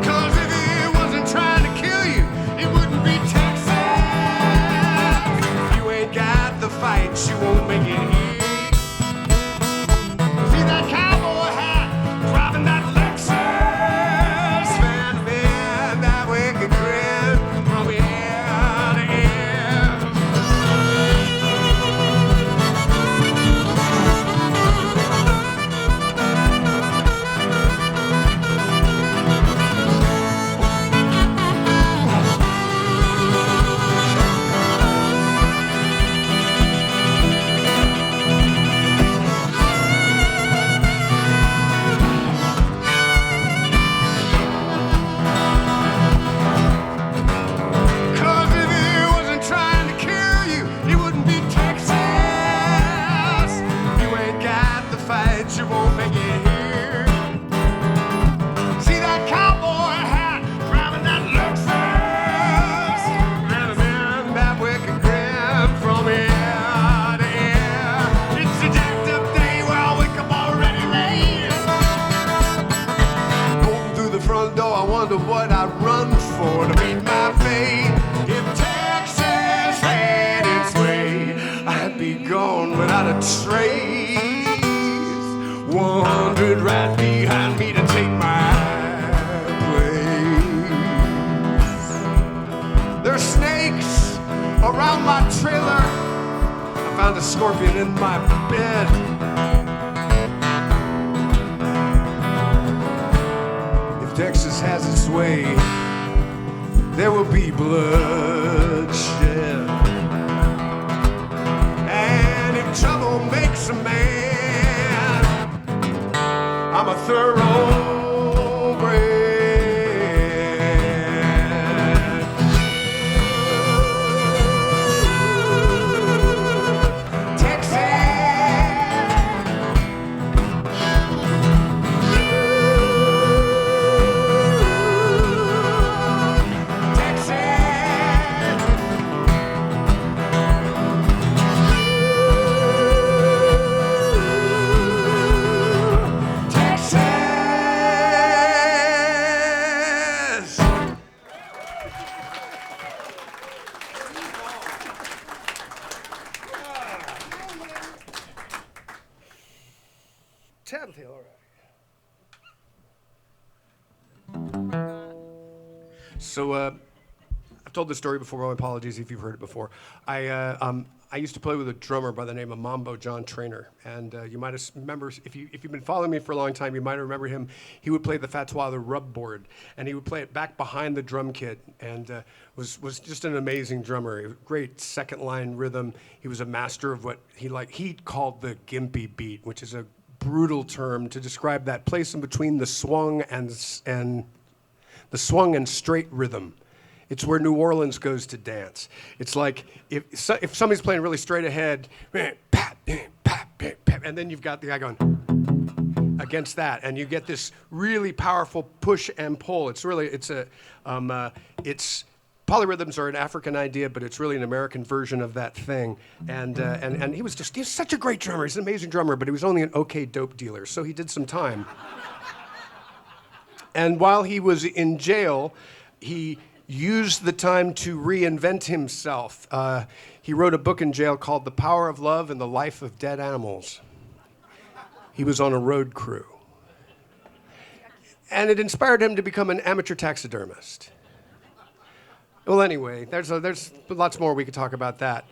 'Cause if it wasn't trying to kill you, it wouldn't be Texas. If you ain't got the fight, you won't make it here. See that cowboy hat driving that what I run for to meet my fate. If Texas had its way, I'd be gone without a trace. 100 right behind me to take my place. There's snakes around my trailer. I found a scorpion in my bed. Texas has its way, there will be bloodshed. And if trouble makes a man, I'm a thoroughbred. Tattletale, all right. So I've told this story before. My apologies if you've heard it before. I used to play with a drummer by the name of Mambo John Trainer, and you might remember if you've been following me for a long time, you might remember him. He would play the Fatwa, the rub board, and he would play it back behind the drum kit, and was just an amazing drummer. Great second line rhythm. He was a master of what he called the gimpy beat, which is a brutal term to describe that place in between the swung and straight rhythm. It's where New Orleans goes to dance. It's like if somebody's playing really straight ahead, and then you've got the guy going against that, and you get this really powerful push and pull. It's polyrhythms are an African idea, but it's really an American version of that thing. And he's such a great drummer. He's an amazing drummer, but he was only an okay dope dealer, so he did some time. And while he was in jail, he used the time to reinvent himself. He wrote a book in jail called The Power of Love and the Life of Dead Animals. He was on a road crew. And it inspired him to become an amateur taxidermist. Well, anyway, there's lots more we could talk about that.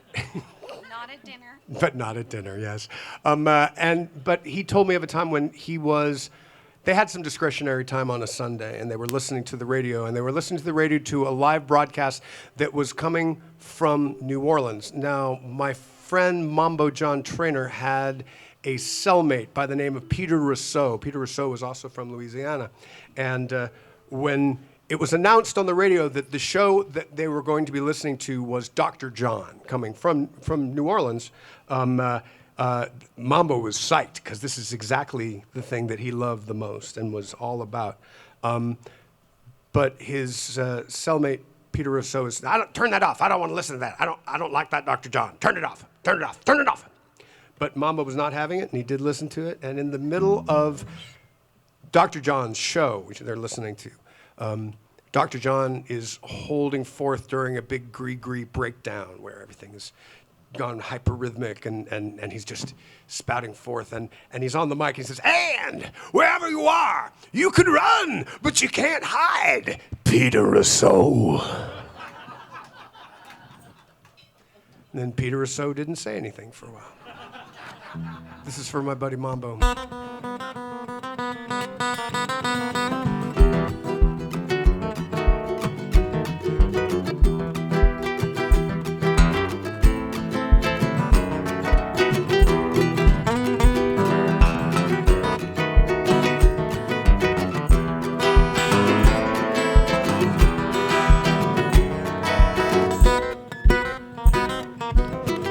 Not at dinner. But not at dinner, yes. But he told me of a time when they had some discretionary time on a Sunday, and they were listening to the radio, to a live broadcast that was coming from New Orleans. Now, my friend Mambo John Trainer had a cellmate by the name of Peter Rousseau. Peter Rousseau was also from Louisiana. And when it was announced on the radio that the show that they were going to be listening to was Dr. John, coming from New Orleans, Mambo was psyched, because this is exactly the thing that he loved the most and was all about. But his cellmate, Peter Rousseau, turn that off. I don't want to listen to that. I don't like that, Dr. John. Turn it off. Turn it off. Turn it off. But Mambo was not having it, and he did listen to it. And in the middle of Dr. John's show, which they're listening to, Dr. John is holding forth during a big gree breakdown where everything is gone hyperrhythmic, and he's just spouting forth, and he's on the mic. He says, "And wherever you are, you can run, but you can't hide, Peter Rousseau." And then Peter Rousseau didn't say anything for a while. This is for my buddy Mambo.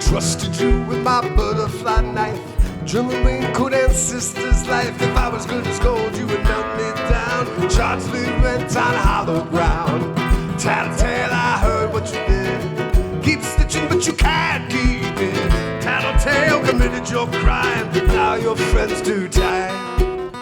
Trusted you with my butterfly knife, German raincoat and sister's life. If I was good as gold, you would melt me down. Chargely rent on hollow ground. Tattletale, I heard what you did. Keep stitching, but you can't keep it. Tattletale committed your crime. Now your friends do time.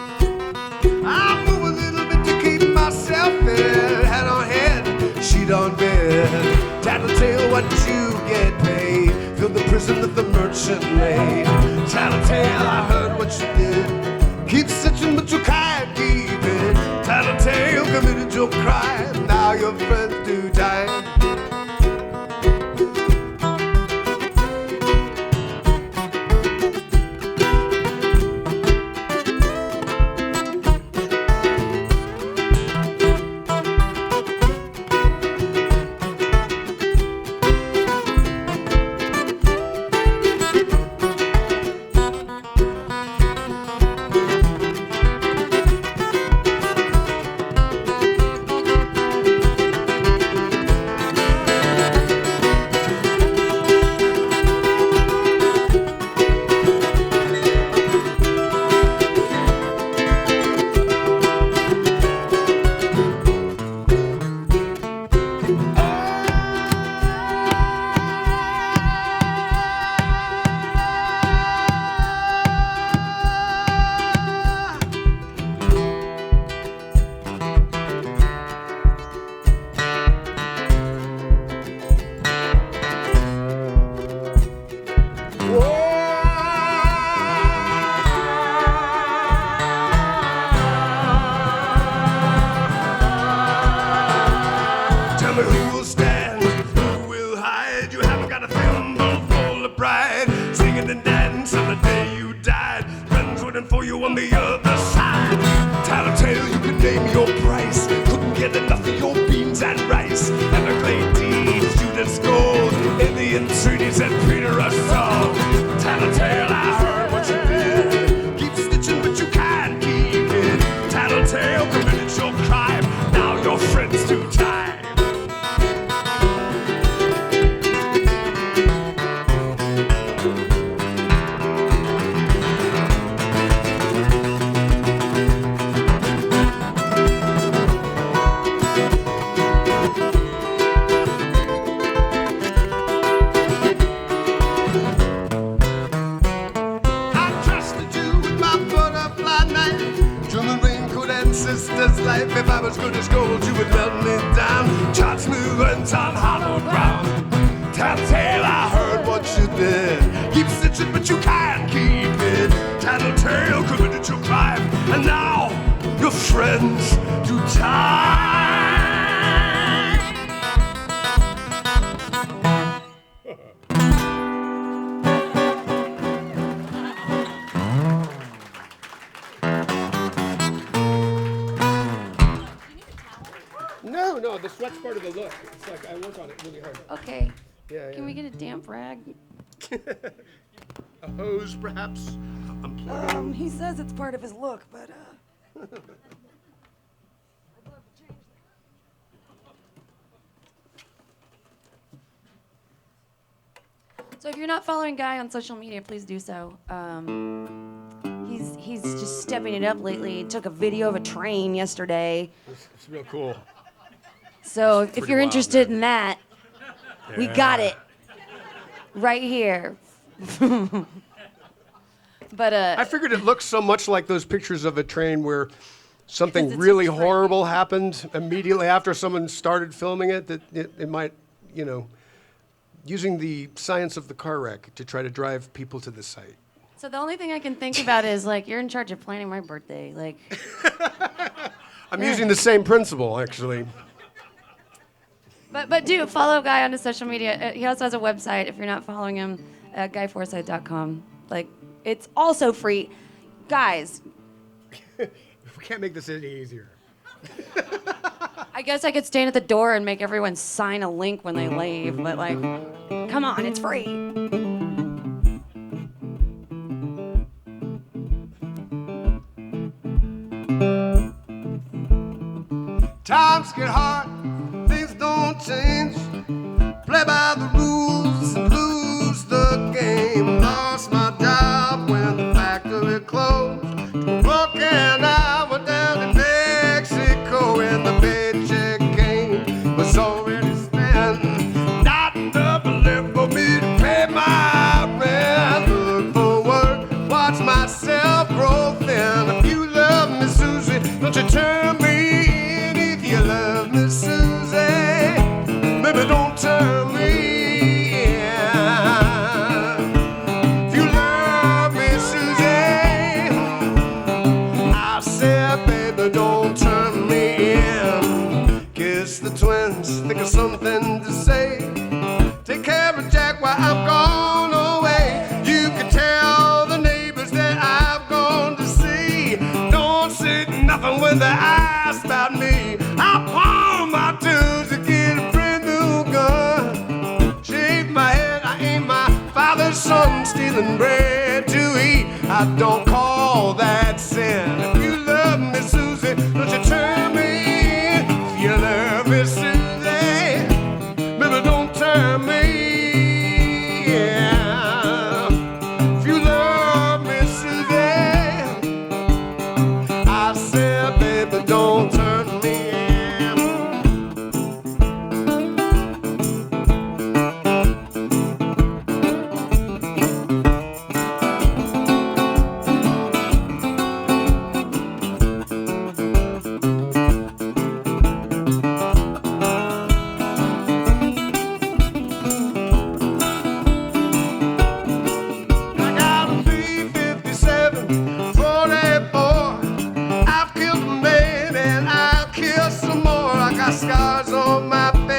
I move a little bit to keep myself in. Head on head, sheet on bed. Tattletale, what you get paid? Fill the prison that the merchant made. Tattletale, I heard what you did. Keep stitching, but you can't keep it. Tattletale committed your crime. Now your friends do time. Tell me who will stand, who will hide. You haven't got a thimble full of pride. Singing and dancing on the day you died. Friends waiting for you on the other side. Tattletale, you could name your price. Couldn't get enough of your beans and rice. Everglades, Judas Gold, Indian treaties and Peter Russell. Tattletale, I heard what you did. Keep stitching, but you can't keep it. Tattletale committed your crime. Now your friend's too tired. Sister's life, if I was good as gold, you would melt me down. Chart smooth and on hollow ground. Tattletale, I heard what you did. Keep stitching, but you can't keep it. Tattletale committed your crime, and now your friends do time. No, the sweat's part of the look. It's like I work on it really hard. Okay. Yeah. Can we get a damp rag? A hose, perhaps? Unplug it. He says it's part of his look, but So if you're not following Guy on social media, please do so. He's just stepping it up lately. He took a video of a train yesterday. It's real cool. So if you're wild, interested in that, we got it right here. But I figured it looked so much like those pictures of a train where something Because it's really a train. horrible happened immediately after someone started filming it, that it might, using the science of the car wreck to try to drive people to the site. So the only thing I can think about is, like, you're in charge of planning my birthday. Like, I'm using the same principle, actually. but do follow Guy on his social media. He also has a website. If you're not following him, guyforsyth.com. Like, it's also free. Guys, We can't make this any easier. I guess I could stand at the door and make everyone sign a link when they leave, but, like, come on, it's free. Times get hard, things don't change. Play by the rules and lose the game. Lost my job when the factory closed. Working hour down in Mexico, and the paycheck came was already spent. Not enough left for me to pay my rent. Look for work, watch myself grow thin. If you love me, Susie, don't you turn me. You love me, Susie, baby, don't turn me in. If you love me, Susie, I said, baby, don't turn me in. Kiss the twins, think of something to say. Take care of Jack while I'm gone away. You can tell the neighbors that I've gone to see. Don't say nothing when they ask about me. I pawn my dues to get a brand new gun. Shave my head, I ain't my father's son, stealing bread to eat. I don't call that sin. If you love me, Susie, don't you turn me in. If you love me, Susie, baby, don't turn me in. If you love me, Susie, I said, baby, don't turn me in. I got a 357, 44. I've killed a man and I'll kill some more. I got scars on my face.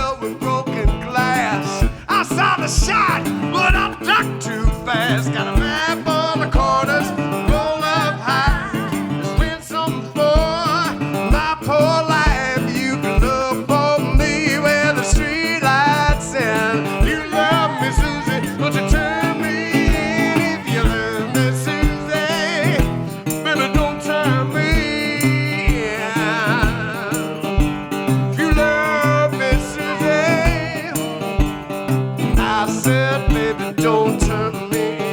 window with broken glass. I saw the shot, but I ducked too fast. Got a map on the corners, roll up high. There's been something for my poor life. You can look for me where the street lights in. You love me, Susie, but you turn me in. If you love me, Susie, baby, don't turn me in. If you love me, Susie, I said, baby, don't turn me in.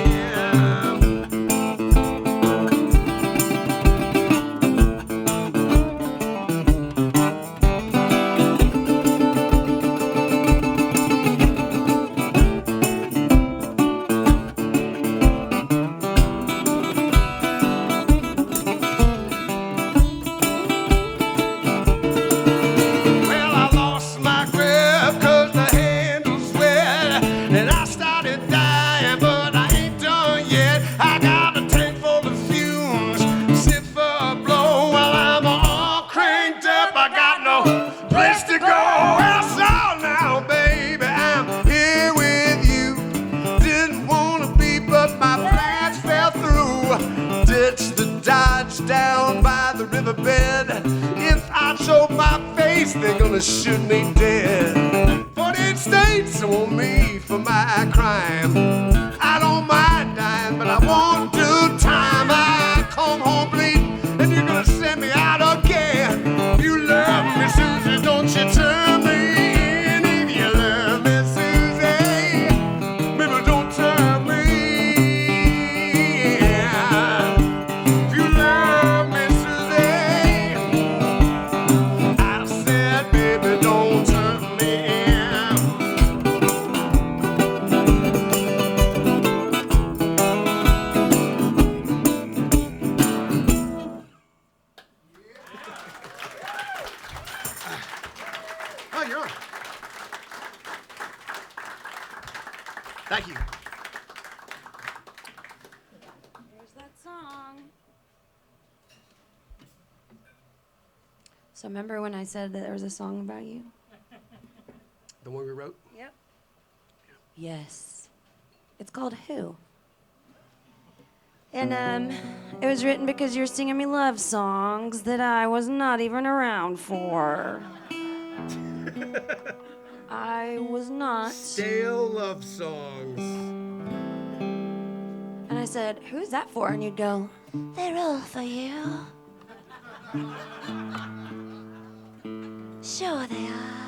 Well, I lost my grip 'cause the handle's wet, and I started dying, but I ain't done yet. I got a tank full of fumes, sip for a blow while I'm all cranked up. I got no place to go. Well, so now, baby, I'm here with you. Didn't wanna be, but my plans fell through. Ditched the Dodge down by the riverbed. If I show my face, they're gonna shoot me dead. 48 states want me for my crime. I don't mind dying, but I won't do time. I come home bleeding, and you're gonna send me out again. You love me, Susie, don't you turn me in. If you love me, Susie, baby, don't turn me in. If you love me, Susie, I said, baby, don't turn me in. Oh, you're on. Thank you. Here's that song. So remember when I said that there was a song about you? The one we wrote? Yep. Yes. It's called Who? And it was written because you're singing me love songs that I was not even around for. I was not. Stale love songs. And I said, who's that for? And you'd go, they're all for you. Sure they are.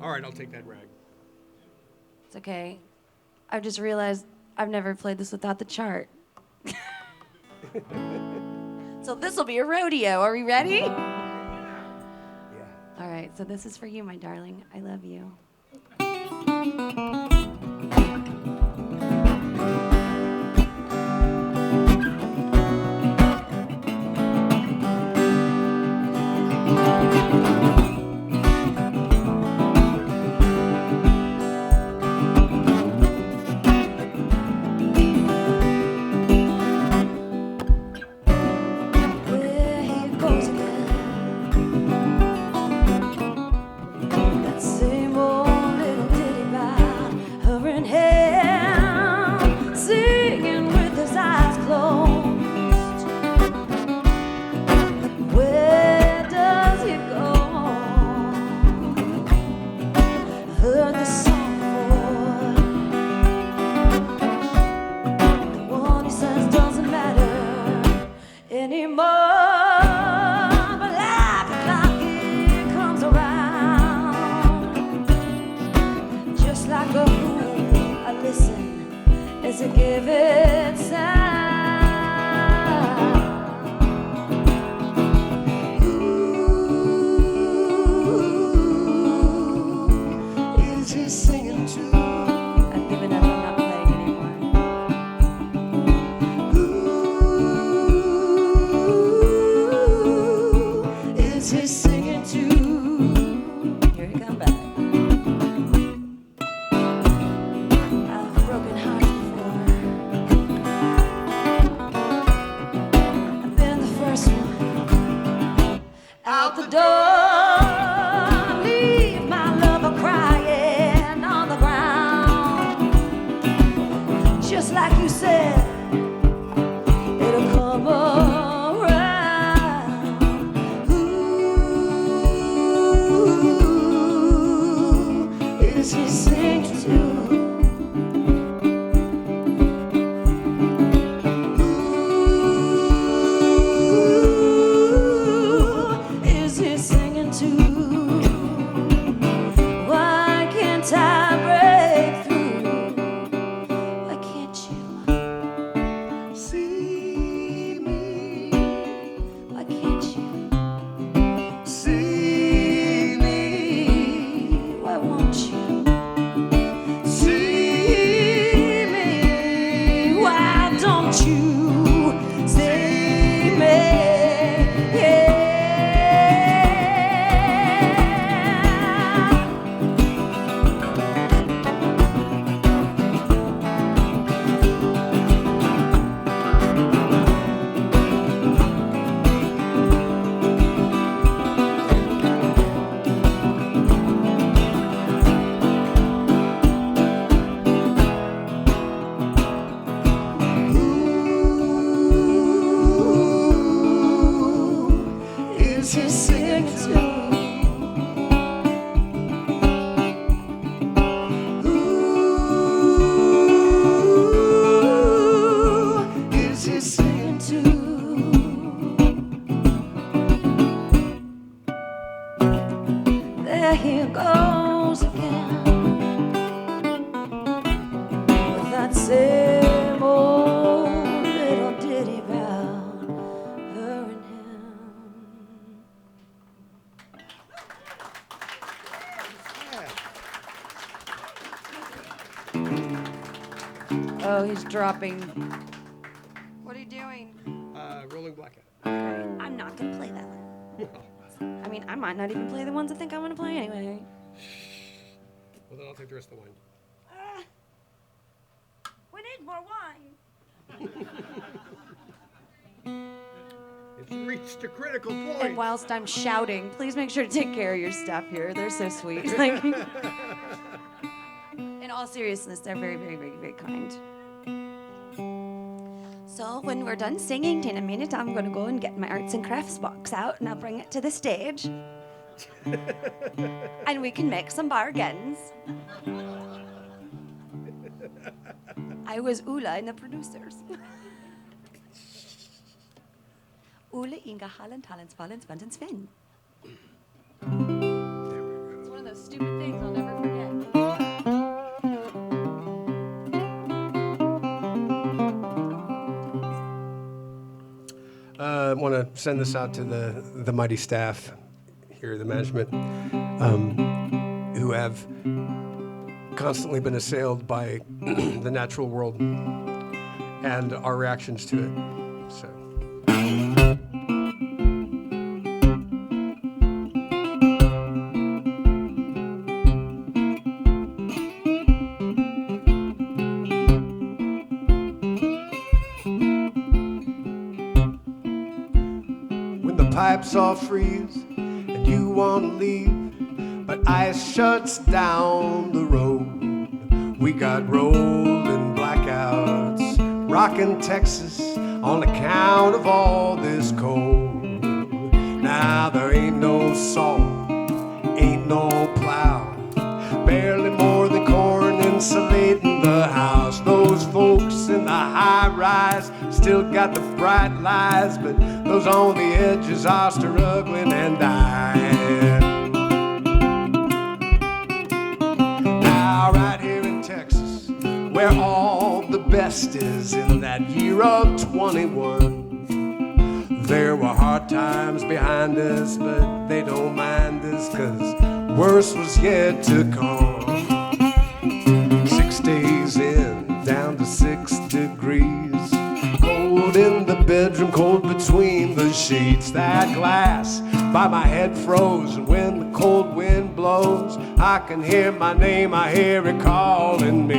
All right, I'll take that rag. It's okay. I just realized I've never played this without the chart. So this will be a rodeo. Are we ready? Yeah. All right, so this is for you, my darling. I love you. Well, here goes again. That same old little ditty about her and him, singing with his eyes closed. Where does he go? Heard the song before. The one he says doesn't matter anymore. But life like it comes around. Just like a fool, I listen as I give it sound. Ooh, is he singing too? I've given up, I'm not playing anymore. Ooh, is he singing too? Here he come back. I've broken hearts before. I've been the first one out the door. there he goes again with that same old little ditty about her and him. Oh, he's dropping. What are you doing? Rolling Blackout. Okay, I'm not gonna play that one. I mean, I might not even play the ones I think I want to play anyway. Well, then I'll take the rest of the wine. We need more wine. It's reached a critical point. And whilst I'm shouting, please make sure to take care of your staff here. They're so sweet. Like, in all seriousness, they're very, very, very, very kind. So when we're done singing in a minute, I'm going to go and get my arts and crafts box out, and I'll bring it to the stage. And we can make some bargains. I was Ulla and the producers. Ulla, Inga, Hallen, Talens, Valens, Venten, Sven. It's one of those stupid things I'll never forget. I want to send this out to the mighty staff here, the management, who have constantly been assailed by the natural world and our reactions to it. So. Pipes all freeze and you want to leave, but ice shuts down the road. We got rolling blackouts, rocking Texas on account of all this cold. Now there ain't no salt, ain't no plow, barely more than corn insulating the house. Those folks in the high rise still got the bright lights, but those on the edges are struggling and dying. Now right here in Texas, where all the best is in that year of 21, there were hard times behind us, but they don't mind us, 'cause worse was yet to come. 6 days in, down to 6 degrees. Cold in the bedroom, cold between the sheets. That glass by my head froze, and when the cold wind blows, I can hear my name, I hear it calling me.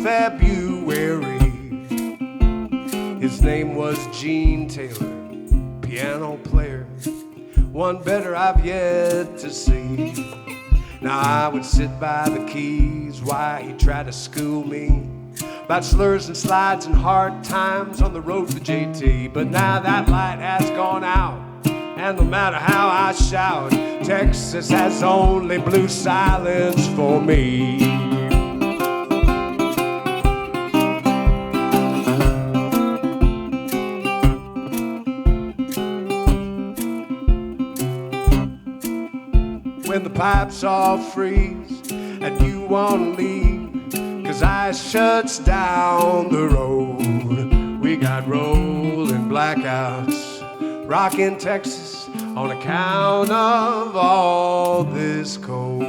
February. His name was Gene Taylor, piano player, one better I've yet to see. Now I would sit by the keys while he tried to school me about slurs and slides and hard times on the road to JT. But now that light has gone out, and no matter how I shout, Texas has only blue silence for me. When the pipes all freeze and you wanna leave, 'cause ice shuts down the road. We got rolling blackouts, rocking Texas on account of all this cold.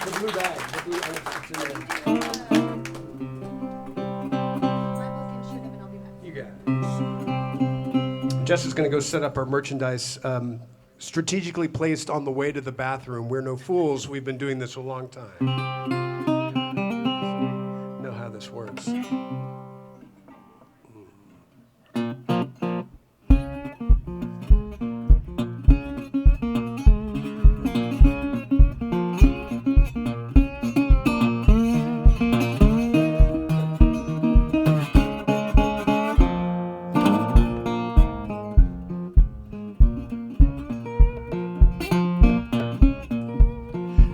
The blue bag, the blue, it's in there. Jess is going to go set up our merchandise strategically placed on the way to the bathroom. We're no fools. We've been doing this a long time. Know how this works.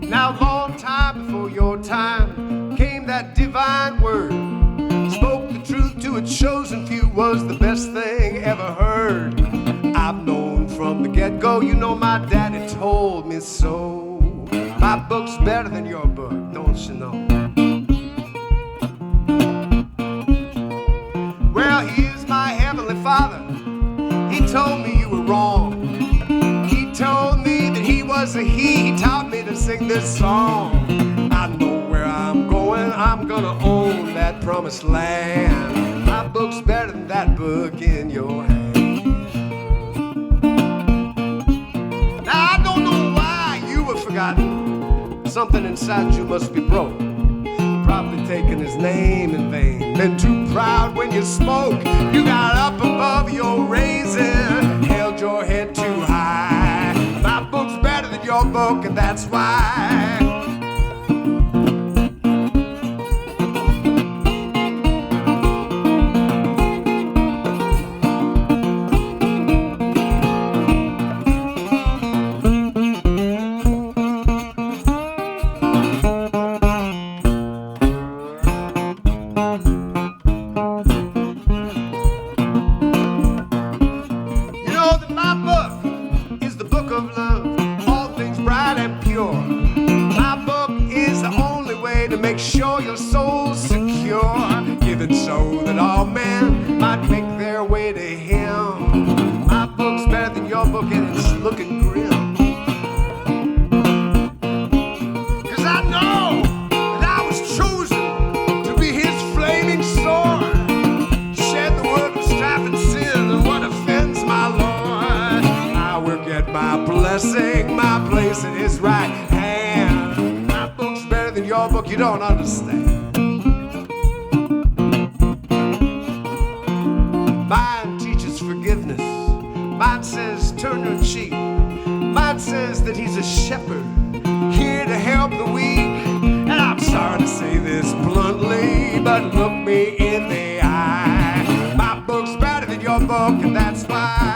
Now, long time before your time came that divine word. Spoke the truth to a chosen few, was the best thing ever heard. I've known from the get-go, you know my daddy told me so. My book's better than your book, don't you know? Well, he is my heavenly father. He told me you were wrong. He told me that he was a he. He taught me to sing this song. I know where I'm going. I'm gonna own that promised land. My book's better than that book in your hand. Now I don't know why you were forgotten. Something inside you must be broke. Probably taking his name in vain. Been too proud when you spoke. You got up above your raising, held your head too high. My book's better than your book, and that's why. Make sure your soul's secure, given so that all men might make their way to him. My book's better than your book, and it's looking grim. 'Cause I know that I was chosen to be his flaming sword, shed the word of strife and sin and what offends my Lord. I will get my blessing, my place in his right hand. Your book you don't understand. Mine teaches forgiveness. Mine says turn your cheek. Mine says that he's a shepherd here to help the weak. And I'm sorry to say this bluntly, but look me in the eye. My book's better than your book, and that's why.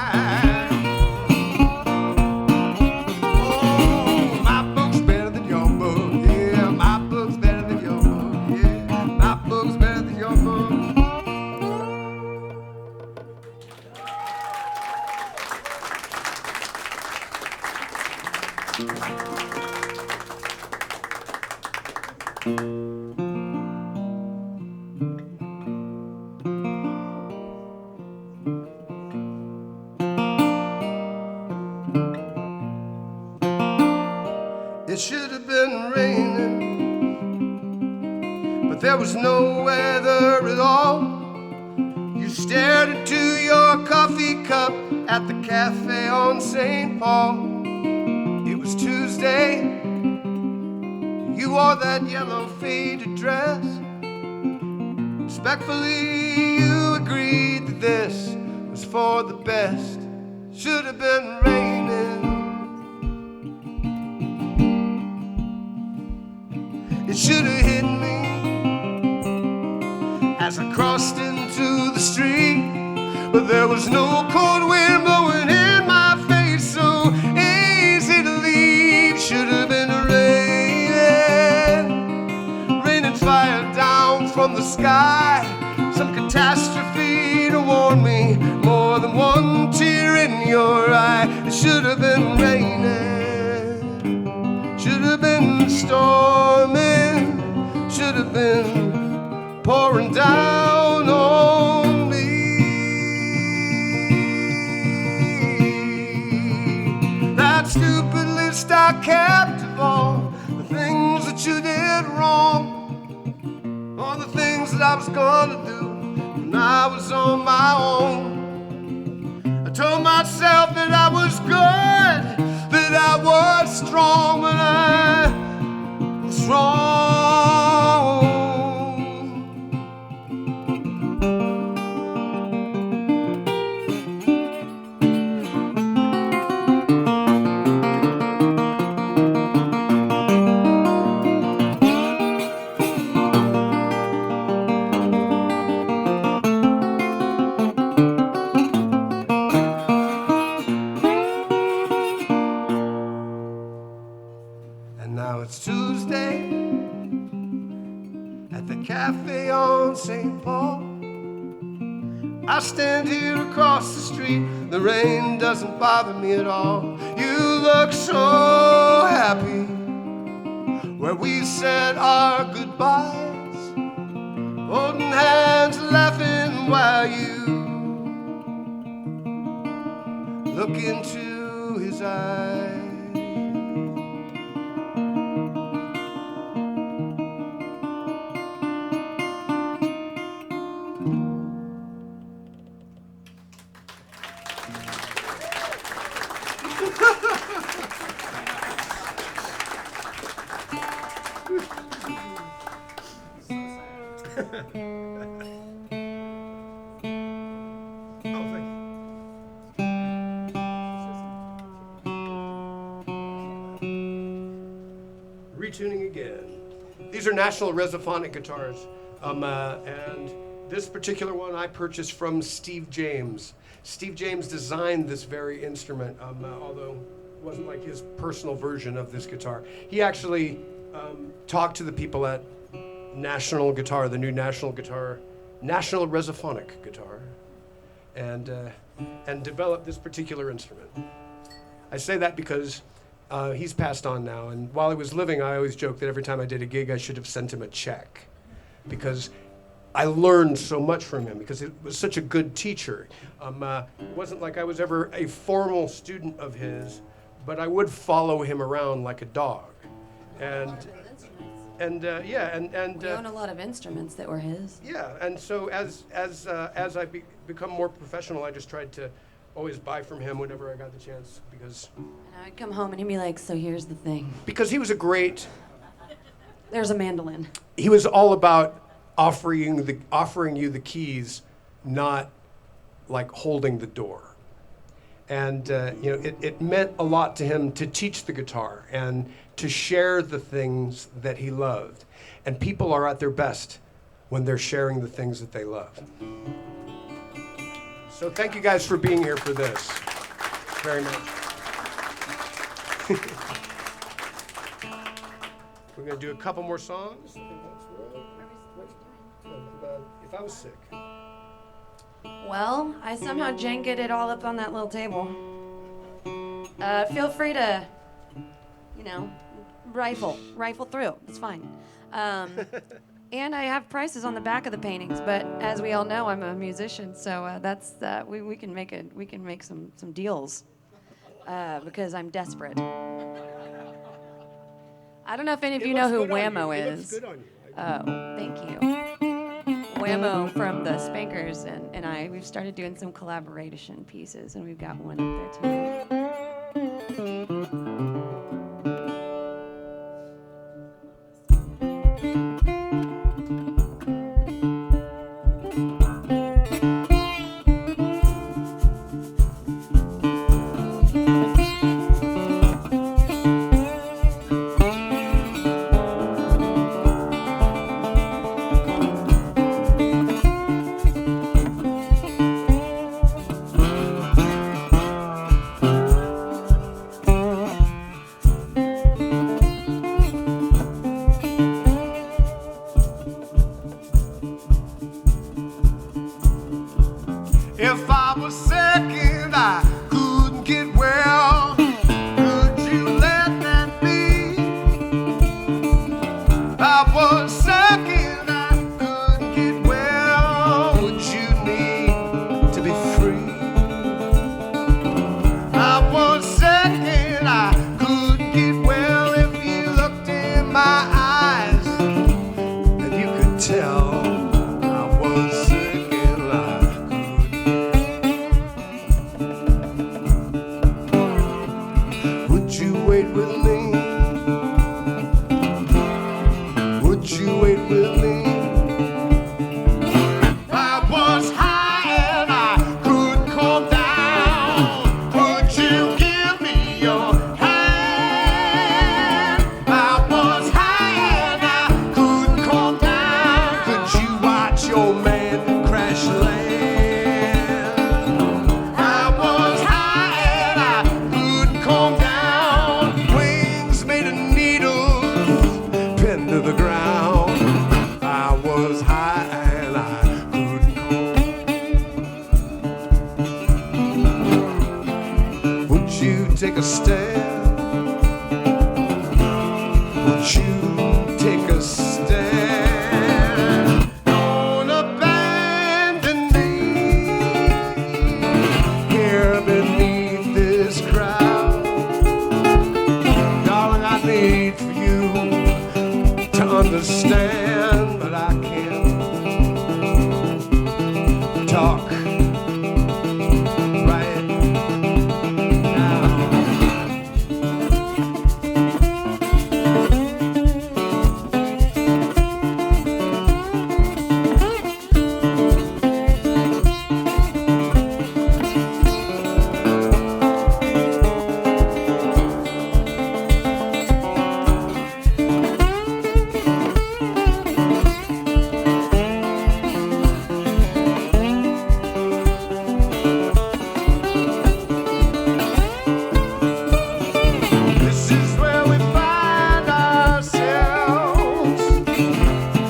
It should have been raining, but there was no weather at all. You stared into your coffee cup at the cafe on St. Paul. It was Tuesday. You wore that yellow faded dress. Respectfully, you agreed that this was for the best. Should have been raining. It should have hit me as I crossed into the street, but there was no cold wind blowing in my face, so easy to leave. Should have been raining fire down from the sky, some catastrophe to warn me, more than one tear in your eye. It should have been raining, should have been storming, should have been pouring down on me. That stupid list I kept of all the things that you did wrong, all the things that I was gonna do when I was on my own. I Told myself that I was good, that I was strong when I was wrong. Now it's Tuesday at the cafe on St. Paul. I stand here across the street. The rain doesn't bother me at all. You look so happy where we said our goodbyes, holding hands, laughing while you look into his eyes. Retuning again. These are National Resophonic guitars, and this particular one I purchased from Steve James. Steve James designed this very instrument, although it wasn't like his personal version of this guitar. He actually talked to the people at National Guitar, the new National Guitar, National Resophonic guitar, and developed this particular instrument. I say that because he's passed on now, and while he was living, I always joked that every time I did a gig, I should have sent him a check, because I learned so much from him, because he was such a good teacher. It wasn't like I was ever a formal student of his, but I would follow him around like a dog. And we own a lot of instruments that were his. Yeah, and so as I become more professional, I just tried to always buy from him whenever I got the chance, because And I'd come home and he'd be like, so here's the thing. Because he was a great. There's a mandolin. He was all about offering you the keys, not like holding the door. And it meant a lot to him to teach the guitar and to share the things that he loved. And people are at their best when they're sharing the things that they love. So thank you guys for being here for this. Very much. We're going to do a couple more songs. I think that's right. If I was sick. Well, I somehow janked it all up on that little table. Feel free to, rifle through. It's fine. And I have prices on the back of the paintings, but as we all know, I'm a musician, so we can make some deals because I'm desperate. I don't know if any of you know who Whammo is. It looks good on you. Oh, thank you. Whammo from the Spankers and we've started doing some collaboration pieces, and we've got one up there too. wait with me? Would you wait with me? I was high and I couldn't calm down. Would you give me your hand? I was high and I couldn't calm down. Could you watch your man crash land? I was high and I couldn't calm down. Wings made of needles pinned to the ground. I was high and I couldn't calm. Would you take a stand? Would you take a stand? Don't abandon me here beneath this crowd. Darling, I need for you to understand, but I can't talk right now. This is where we find ourselves,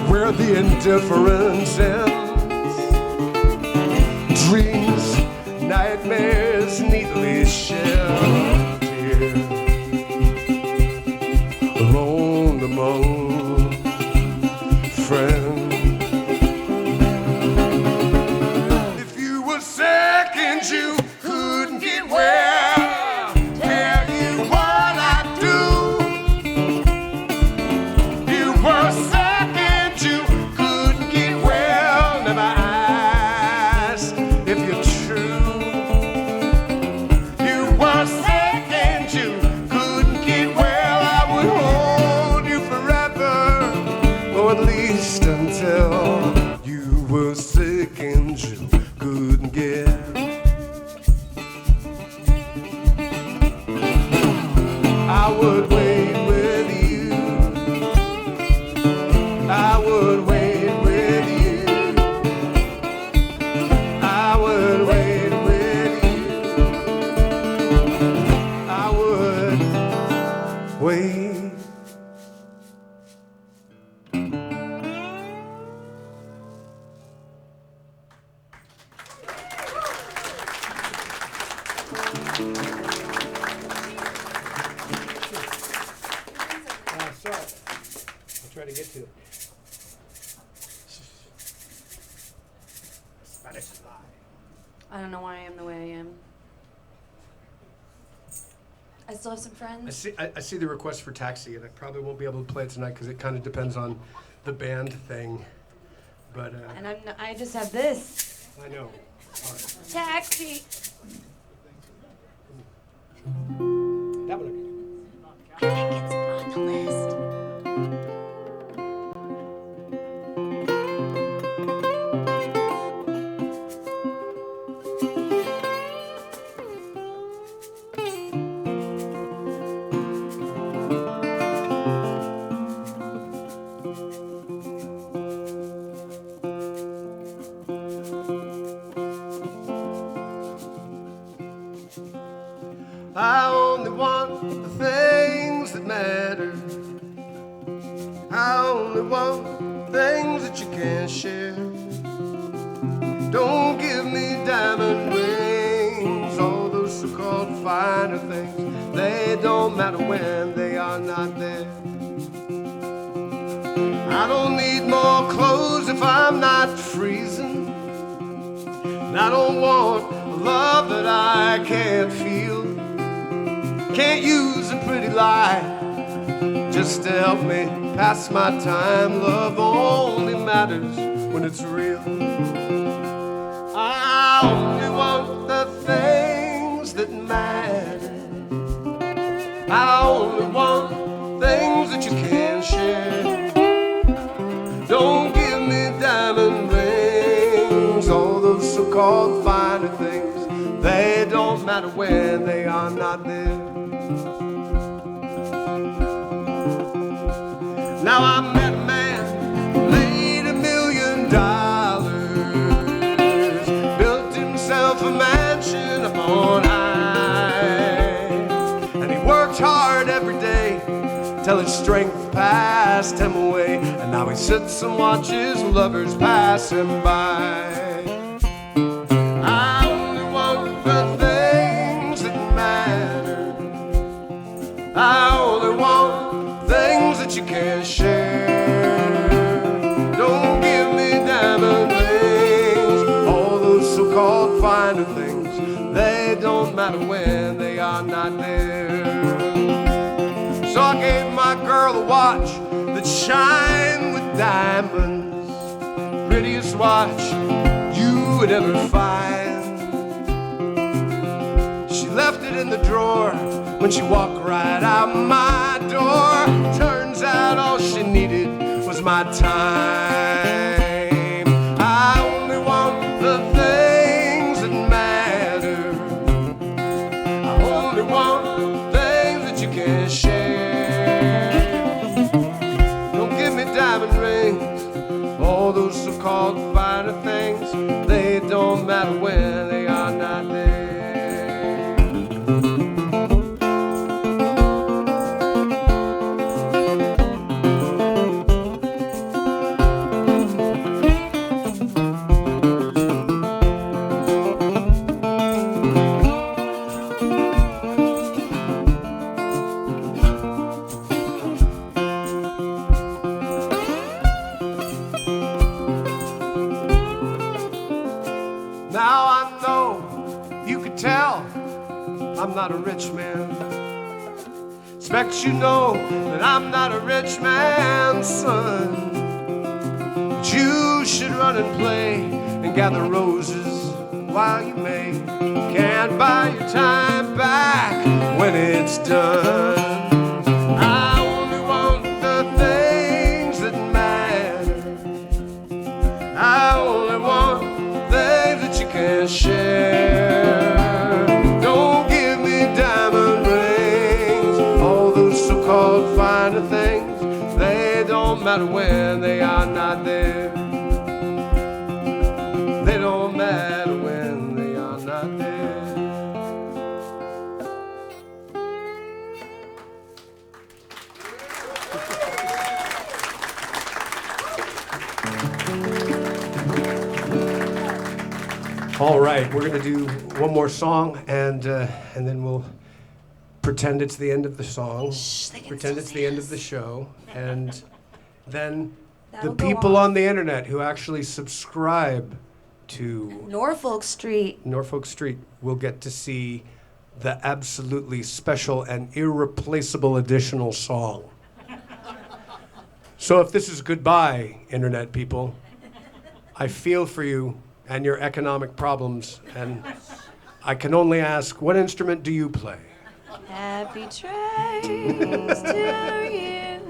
where the indifference ends. Dreams, nightmares neatly shelved here, alone among friends. If you were sick and you couldn't get well, tell you what I'd do. You were sick and you couldn't get well, never asked if you're true. You were sick and you couldn't get well, I would hold you forever, or at least until you were sick and you couldn't get. I would wait with you. I would wait with you. I would wait with you. I would wait. Sorry. I'll try to get to it. Spanish fly. I don't know why I am the way I am. I still have some friends. I see the request for Taxi, and I probably won't be able to play it tonight because it kind of depends on the band thing. But And I just have this. I know. All right. Taxi. That one. I think it's on the list. I only want the things that matter. I only want things that you can't share. Don't give me diamond rings, all those so-called finer things. They don't matter when they are not there. I don't need more clothes if I'm not freezing. And I don't want a love that I can't feel. Can't use a pretty lie just to help me pass my time. Love only matters when it's real. I only want the things that matter. I only want things that you can't share. Don't give me diamond rings, all those so-called finer things. They don't matter when they are not there. Now I met a man who made $1 million, built himself a mansion up on high, and he worked hard every day till his strength passed him away, and now he sits and watches lovers pass him by. I only want the things that matter. I only want things that you can't share. Don't give me diamond rings, all those so-called finer things. They don't matter when they are not there. So I gave my girl a watch that shined with diamonds, prettiest watch you would ever find. She left it in the drawer when she walked right out my door. Turns out all she needed was my time. I only want the things that matter. I only want things that you can't share. Don't give me diamond rings, all those so-called finer things. They don't matter when they are not there. Now I know you could tell I'm not a rich man. Expect you know that I'm not a rich man's son. But you should run and play and gather roses while you may. Can't buy your time back when it's done. I only want the things that matter. I only want things that you can't share. Don't give me diamond rings, all those so-called finer things. They don't matter when they are not there. They don't matter when they are not there. All right, we're gonna do one more song, and then we'll pretend it's the end of the song, pretend it's the end of the show, and then That'll the go people on. on the internet who actually subscribe to Norfolk Street. Norfolk Street will get to see the absolutely special and irreplaceable additional song. So if this is goodbye, internet people, I feel for you and your economic problems, and I can only ask, what instrument do you play? Happy trails to you.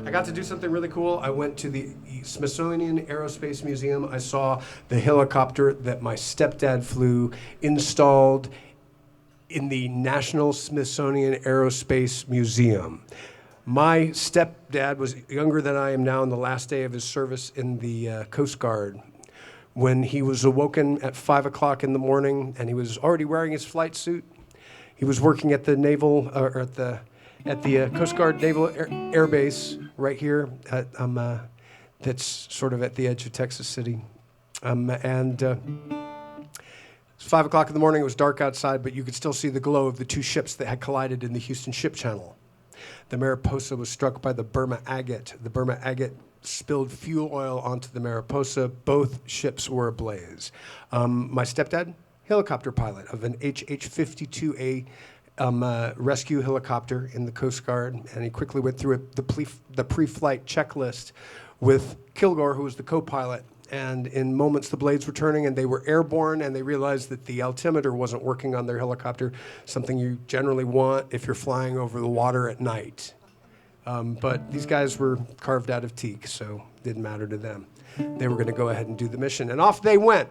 I got to do something really cool. I went to the Smithsonian Aerospace Museum. I saw the helicopter that my stepdad flew installed in the National Smithsonian Aerospace Museum. My stepdad was younger than I am now, on the last day of his service in the Coast Guard, when he was awoken at 5 o'clock in the morning, and he was already wearing his flight suit. He was working at the naval, or at the Coast Guard Naval Air Base right here, that's sort of at the edge of Texas City. It was 5 o'clock in the morning. It was dark outside, but you could still see the glow of the two ships that had collided in the Houston Ship Channel. The Mariposa was struck by the Burma Agate. The Burma Agate spilled fuel oil onto the Mariposa. Both ships were ablaze. My stepdad, helicopter pilot of an HH-52A rescue helicopter in the Coast Guard, and he quickly went through the pre-flight checklist with Kilgore, who was the co-pilot, and in moments the blades were turning and they were airborne, and they realized that the altimeter wasn't working on their helicopter, something you generally want if you're flying over the water at night. But these guys were carved out of teak, so it didn't matter to them. They were going to go ahead and do the mission, and off they went.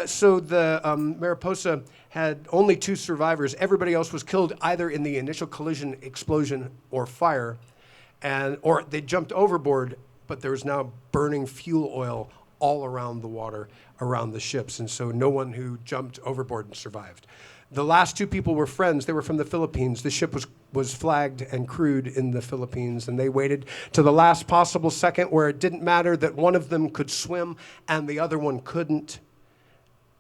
So the Mariposa had only 2 survivors. Everybody else was killed either in the initial collision, explosion, or fire, or they jumped overboard, but there was now burning fuel oil all around the water, around the ships, and so no one who jumped overboard survived. The last 2 people were friends. They were from the Philippines. The ship was flagged and crewed in the Philippines, and they waited to the last possible second where it didn't matter that one of them could swim and the other one couldn't.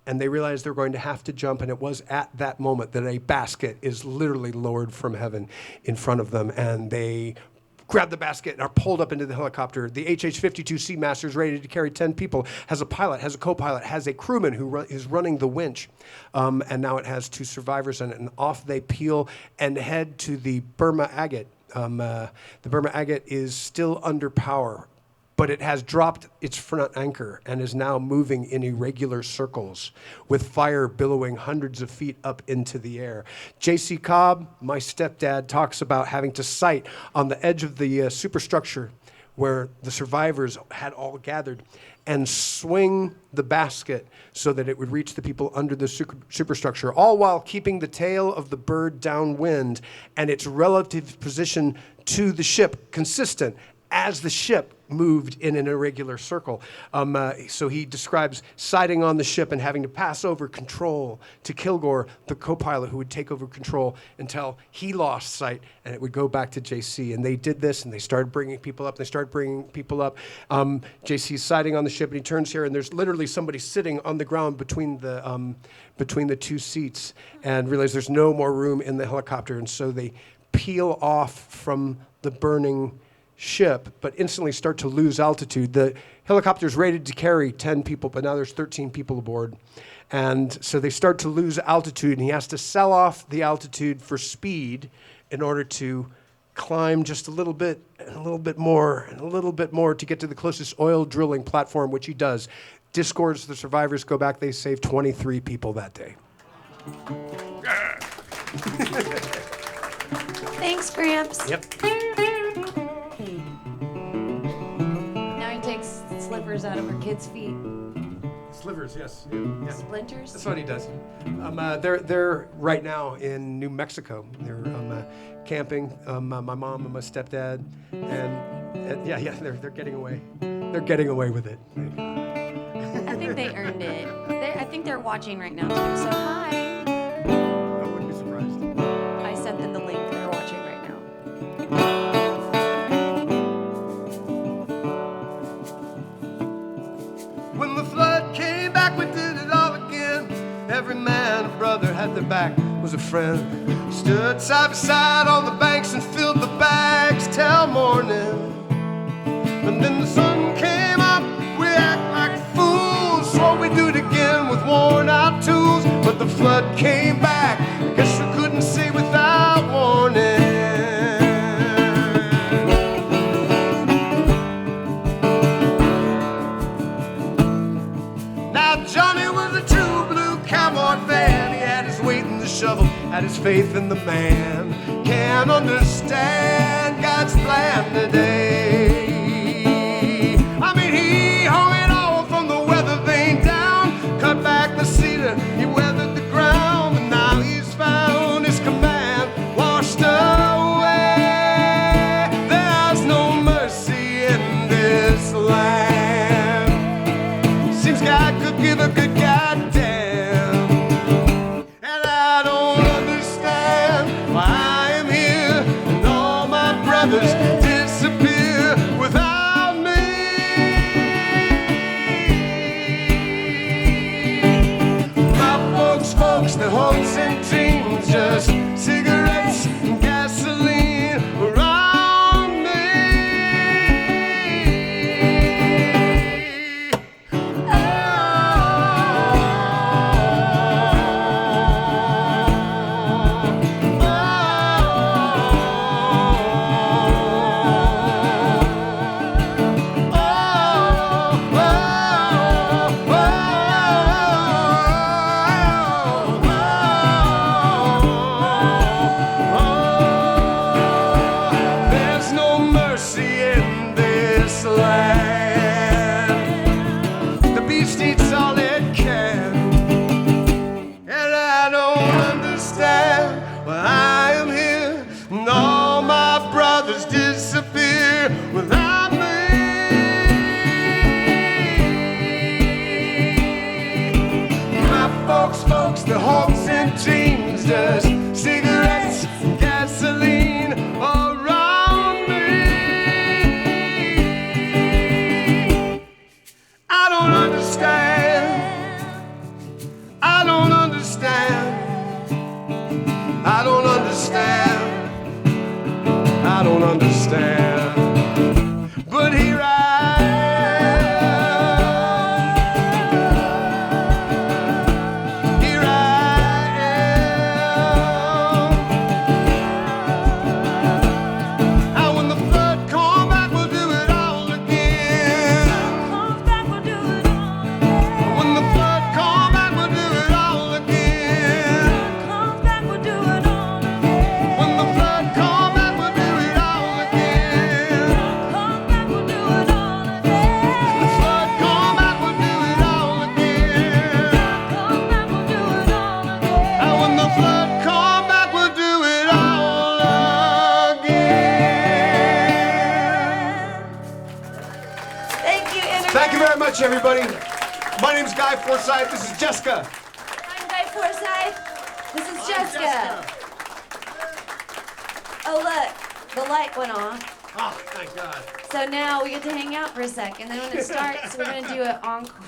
And they realized they were going to have to jump, and it was at that moment that a basket is literally lowered from heaven in front of them, and they grab the basket and are pulled up into the helicopter. The HH-52 Seamaster is ready to carry 10 people, has a pilot, has a co-pilot, has a crewman who is running the winch, and now it has 2 survivors in it, and off they peel and head to the Burma Agate. The Burma Agate is still under power, but it has dropped its front anchor and is now moving in irregular circles with fire billowing hundreds of feet up into the air. J.C. Cobb, my stepdad, talks about having to sight on the edge of the superstructure where the survivors had all gathered and swing the basket so that it would reach the people under the superstructure, all while keeping the tail of the bird downwind and its relative position to the ship consistent as the ship moved in an irregular circle. So he describes sighting on the ship and having to pass over control to Kilgore, the co-pilot, who would take over control until he lost sight and it would go back to JC. And they did this, and they started bringing people up. JC's sighting on the ship, and he turns here, and there's literally somebody sitting on the ground between the 2 seats, and realize there's no more room in the helicopter. And so they peel off from the burning ship, but instantly start to lose altitude. The helicopter's rated to carry 10 people, but now there's 13 people aboard. And so they start to lose altitude, and he has to sell off the altitude for speed in order to climb just a little bit, and a little bit more, and a little bit more to get to the closest oil drilling platform, which he does. Discords, the survivors go back. They save 23 people that day. Thanks, Gramps. Yep. Now he takes slivers out of her kids' feet. Slivers, yes. Yeah. Splinters? That's what he does. They're right now in New Mexico. They're camping. My mom and my stepdad, and they're getting away. They're getting away with it. I think they earned it. I think they're watching right now too. So hi. I wouldn't be surprised. I sent them the link. They're watching right now. When the flood came back, we did it all again. Every man, a brother, had their back, was a friend. Stood side by side on the banks and filled the bags till morning. And then the sun came up, we act like fools. Swore we'd do it again with worn out tools. But the flood came back, guess we couldn't see without warning. Now Johnny was a true blue cowboy fan. He had his weight in the shovel, had his faith in the man. Can't understand God's plan today. I mean, he hung it all from the weather vane down, cut back the cedar, he weathered the ground, but now he's found his command washed away. There's no mercy in this land. Seems God could give a good goddamn, and I don't understand why I am here and all my brothers disappear without me. My folks, their hopes and dreams, just cigarettes and gasoline around me. don't understand. I don't understand. I don't understand. I don't understand. But here I am. Here I am. And when the flood comes back, we'll do it all again. When the flood comes back, we'll do it all again. When the flood comes back, we'll do it all again. The flood comes back, we'll do it all again. And when the flood comes back, we'll do it all again. Thank you, Internet. Thank you very much, everybody. My name's Guy Forsyth. This is Jeska. I'm Guy Forsyth. This is Jeska. Oh, look, the light went off. Oh, thank God. So now we get to hang out for a second. Then when it starts, we're going to do an encore.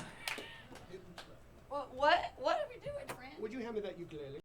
What are we doing, friend? Would you hand me that ukulele?